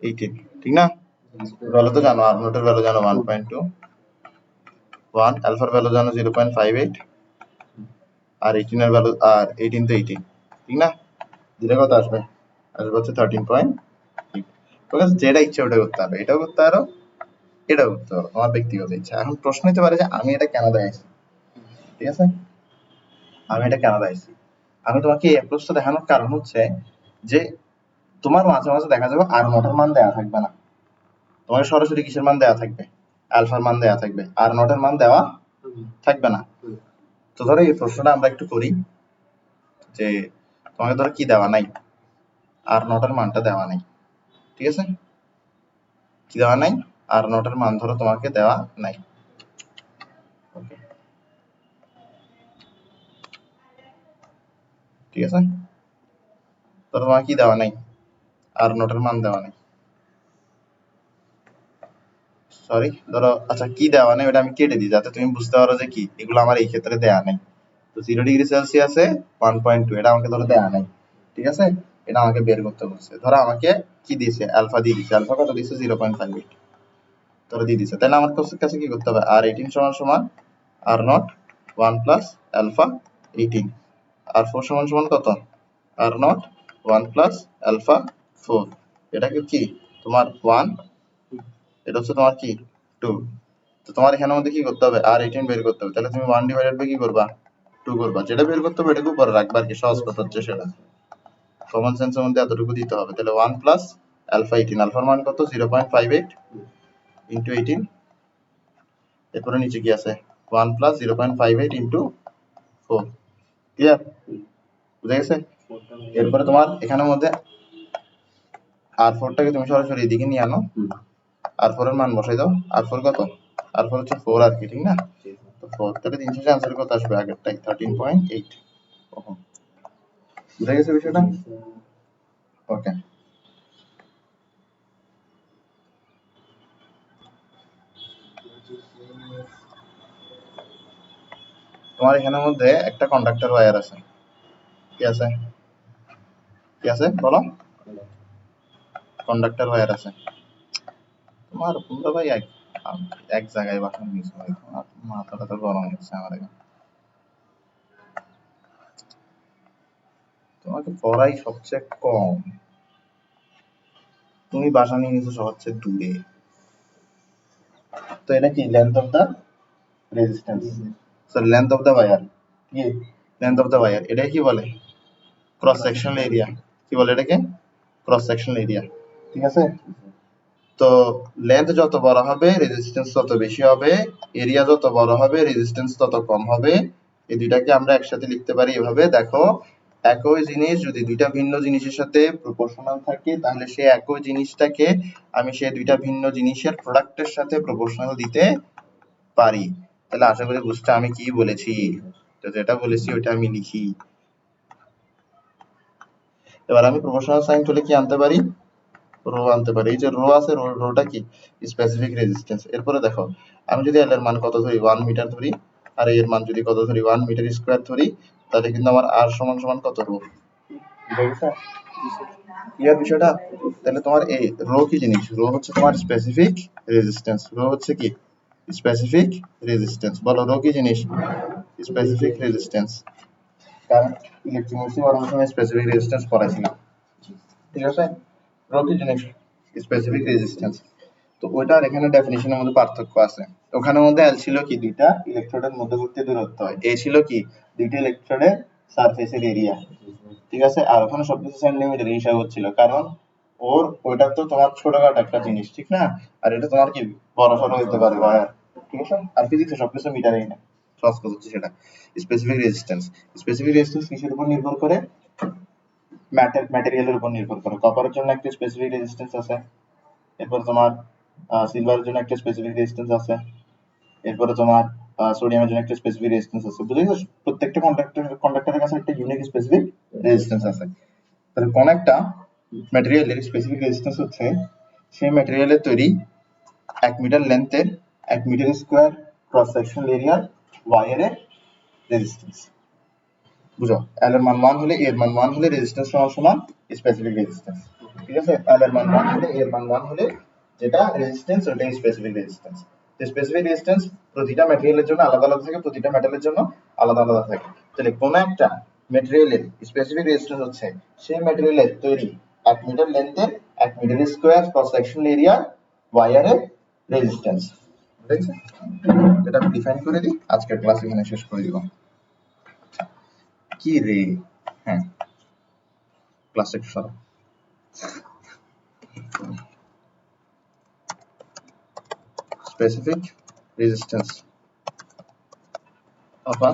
18, ঠিক না? ভ্যালু তো জানো, আর নটের ভ্যালু জানো 1.2, 1 আলফার ভ্যালু জানো 0.58, আর 18 এর ভ্যালু, আর 18 তো 18, ঠিক না? দিলে কত আসবে? আসবে হচ্ছে 13.8। তোকে যেটা ইচ্ছা ওটা করতে হবে, এটাও করতে পারো, এটাও করতে পারো, তোমার ব্যক্তিগত ইচ্ছা। এখন প্রশ্ন হতে পারে যে আমি এটা কেন দেখাইছি, ঠিক আছে? আমি এটা কেন দেখাইছি? আমি তোমাকে এই অ্যাপ্রোচটা দেখানোর কারণ হচ্ছে যে তোমার মাঝে মাঝে দেখা যাবে আর নটের মান দেওয়া থাকবে না, তোমার সরাসরি কিসের মান দেওয়া থাকবে? আলফার মান দেওয়া থাকবে, আর নটের মান দেওয়া থাকবে না। তো ধরো এই প্রশ্নটা আমরা একটু করি যে তোমাকে ধরো কি দেওয়া নাই, আর নটের মানটা দেওয়া নাই, ঠিক আছে? কি দেওয়া নাই? আর নটের মান ধরো তোমাকে দেওয়া নাই। ওকে, ঠিক আছে? ধরো তোমাকে কি দেওয়া নাই? আর নটের মান দেওয়া নাই। সরি, ধরো আচ্ছা কি দেওয়া নাই ওটা আমি কেটে দিই যাতে তুমি বুঝতে পারো যে কি এগুলো আমার এই ক্ষেত্রে দেওয়া নাই। তো 0 ডিগ্রি সেলসিয়াসে 1.2 এটা আমাকে ধরো দেওয়া নাই, ঠিক আছে? এটা আমাকে বের করতে বলছে। ধরো আমাকে কি দিয়েছে? আলফা দিয়ে দিয়েছে। আলফা কত দিয়েছে? 0.58 ধরো দিয়ে দিয়েছে। তাহলে আমার কাছে কি করতে হবে? আর 18 সমান সমান R naught 1 plus alpha 18, R 4 সমান সমান কত? R naught 1 plus alpha 4। এটাকে কি তোমার 1, এটা হচ্ছে তোমার কি 2। তো তোমার এখানের মধ্যে কি করতে হবে? আর 18 বের করতে হবে। তাহলে তুমি 1 ডিভাইডেড বাই কি করবা? 2 করবা। যেটা বের করতে হবে এটাকে উপরে রাখবা, আর কি সহজ কথা হচ্ছে সেটা। কমন সেন্সের মধ্যে এতটুকু দিতে হবে। তাহলে 1 প্লাস আলফা 18, আলফার মান কত? 0.58 ইনটু 18, এরপরে নিচে কি আছে? 1 প্লাস 0.58 ইনটু 4। ক্লিয়ার? বুঝা গেছে? এরপরে তোমার এখানের মধ্যে r4টাকে তুমি সরাসরি এদিকে নিয়ে আনো, r4 এর মান বসাই দাও। r4 কত? r4 হচ্ছে 4 আর কি, ঠিক না? তো 4, তাহলে 300 এর आंसर কত আসবে? আগেরটাই 13.8 ওহম। বুঝা গেছে বিষয়টা? ওকে, তোমার এখানের মধ্যে একটা কন্ডাক্টর ওয়্যার আছে। কি আছে? কি আছে বলো? কন্ডাক্টর ওয়্যার আছে। তোমার তোমরা ভাই এক জায়গায় বাসন নিয়েছো ভাই, তোমার মাথাটা তো গরম হচ্ছে আমার এখন। তোমাকে পড়াই সবচেয়ে কম, তুমি বাসা নিয়ে নিয়েছো সবচেয়ে দূরে। তো এটা কি? Length of the resistance, sorry length of the wire. কি লেন্থ অফ দা ওয়্যার? এটা কি বলে? Cross sectional area. কি বলে এটাকে? ক্রস সেকশনাল এরিয়া, ঠিক আছে? তো লেন্থ যত বড় হবে রেজিস্ট্যান্স তত বেশি হবে, এরিয়া যত বড় হবে রেজিস্ট্যান্স তত কম হবে। এই দুইটাকে আমরা একসাথে লিখতে পারি এভাবে। দেখো, একই জিনিস যদি দুইটা ভিন্ন জিনিসের সাথে প্রপোর্শনাল থাকে তাহলে সেই একই জিনিসটাকে আমি সেই দুইটা ভিন্ন জিনিসের প্রোডাক্টের সাথে প্রপোর্শনাল দিতে পারি। তাহলে আশা করি বুঝতে আমি কি বলেছি। তো যেটা বলেছি ওটা আমি লিখি। এবার আমি প্রপোর্শনাল সাইন তুলে কি আনতে পারি? রো আনতে পারি। এই যে রো আছে, রোটা কি? Specific resistance. এরপরে দেখো, আমি যদি এল এর মান কত ধরি? 1 মিটার ধরি, আর এর মান যদি কত ধরি? 1 মিটার স্কয়ার ধরি, তাহলে কিন্তু আমার আর সমান সমান কত? রো। বুঝা গেছে ক্লিয়ার বিষয়টা? তাহলে তোমার এই রো কি জিনিস? রো হচ্ছে তোমার স্পেসিফিক রেজিস্ট্যান্স। রো হচ্ছে কি? Specific resistance. বলো রো কি জিনিস? Specific resistance. কারণ ইলেকট্রোকেমিস্ট্রি পড়ানোর সময় স্পেসিফিক রেজিস্ট্যান্স পড়াইছিলাম, ঠিক আছে? রো কি জিনিস? Specific resistance. তো ওইটার এখানে ডেফিনিশনের মধ্যে পার্থক্য আছে। ওখানের মধ্যে এল ছিল কি? দুইটা ইলেকট্রোডের মধ্যবর্তী দূরত্ব। এ ছিল কি? দুইটা ইলেকট্রোডের সারফেসের এরিয়া, ঠিক আছে? আর ওখানে সবকিছু সেন্টিমিটার হিসাব হচ্ছিল, কারণ ওর ওইটা তো তোমার ছোটখাটো একটা জিনিস, ঠিক না? আর এটা তোমার কি বড় সড়ো হতে পারে ওয়্যার, ঠিক আছে? আর ফিজিক্সে সবকিছু মিটারেই না। সহজ কথা হচ্ছে সেটা। স্পেসিফিক রেজিস্ট্যান্স, স্পেসিফিক রেজিস্ট্যান্স কিসের উপর নির্ভর করে? ম্যাটেরিয়ালের উপর নির্ভর করে। কপারের জন্য একটা স্পেসিফিক রেজিস্ট্যান্স আছে, এরপর তোমার সিলভারের জন্য একটা স্পেসিফিক রেজিস্ট্যান্স আছে, এরপরে তোমার সোডিয়ামের জন্য একটা স্পেসিফিক রেজিস্ট্যান্স আছে, বুঝে গেছো? প্রত্যেকটা কন্ডাক্টরের কাছে একটা ইউনিক স্পেসিফিক রেজিস্ট্যান্স আছে। তাহলে কোন একটা ম্যাটেরিয়ালের স্পেসিফিক রেজিস্ট্যান্স হচ্ছে সেই ম্যাটেরিয়ালের তৈরি 1 মিটার লেন্থের 1 মিটার স্কয়ার ক্রস সেকশনাল এরিয়ার ওয়াইয়ারের রেজিস্ট্যান্স। বুঝো, L এর মান 1 হলে A এর মান 1 হলে রেজিস্ট্যান্স সমান স্পেসিফিক রেজিস্ট্যান্স। ঠিক আছে, L এর মান 1 হলে A এর মান 1 হলে যেটা রেজিস্ট্যান্স ওটাই স্পেসিফিক রেজিস্ট্যান্স। তো স্পেসিফিক রেজিস্ট্যান্স প্রতিটা ম্যাটেরিয়ালের জন্য আলাদা আলাদা থাকে, প্রতিটা মেটালের জন্য আলাদা আলাদা থাকে। তাহলে কোন একটা ম্যাটেরিয়ালের স্পেসিফিক রেজিস্ট্যান্স হচ্ছে সেই ম্যাটেরিয়ালের তৈরি 1 মিটার লেন্থের 1 metre square cross sectional area ওয়াইয়ারের রেজিস্ট্যান্স। ঠিক আছে, এটা আমি ডিফাইন করে দিই, আজকের ক্লাস এখানে শেষ করে দিব। কি রে, হ্যাঁ ক্লাস একটু সরো। Specific resistance of a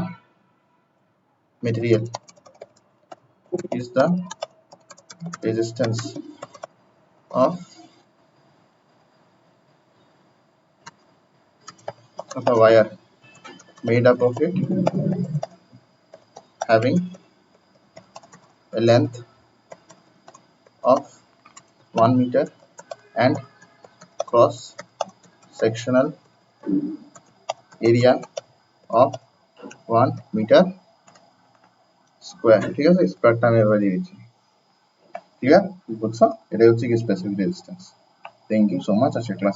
material is the resistance of a wire made up of it having a length of 1 meter and cross sectional area of 1 meter square। ঠিক আছে, স্কয়ারটা আমি এভাবে দিয়ে দিচ্ছি। ক্লিয়ার? বুঝছো? এটাই হচ্ছে কি specific resistance. Thank you so much. আজকের ক্লাস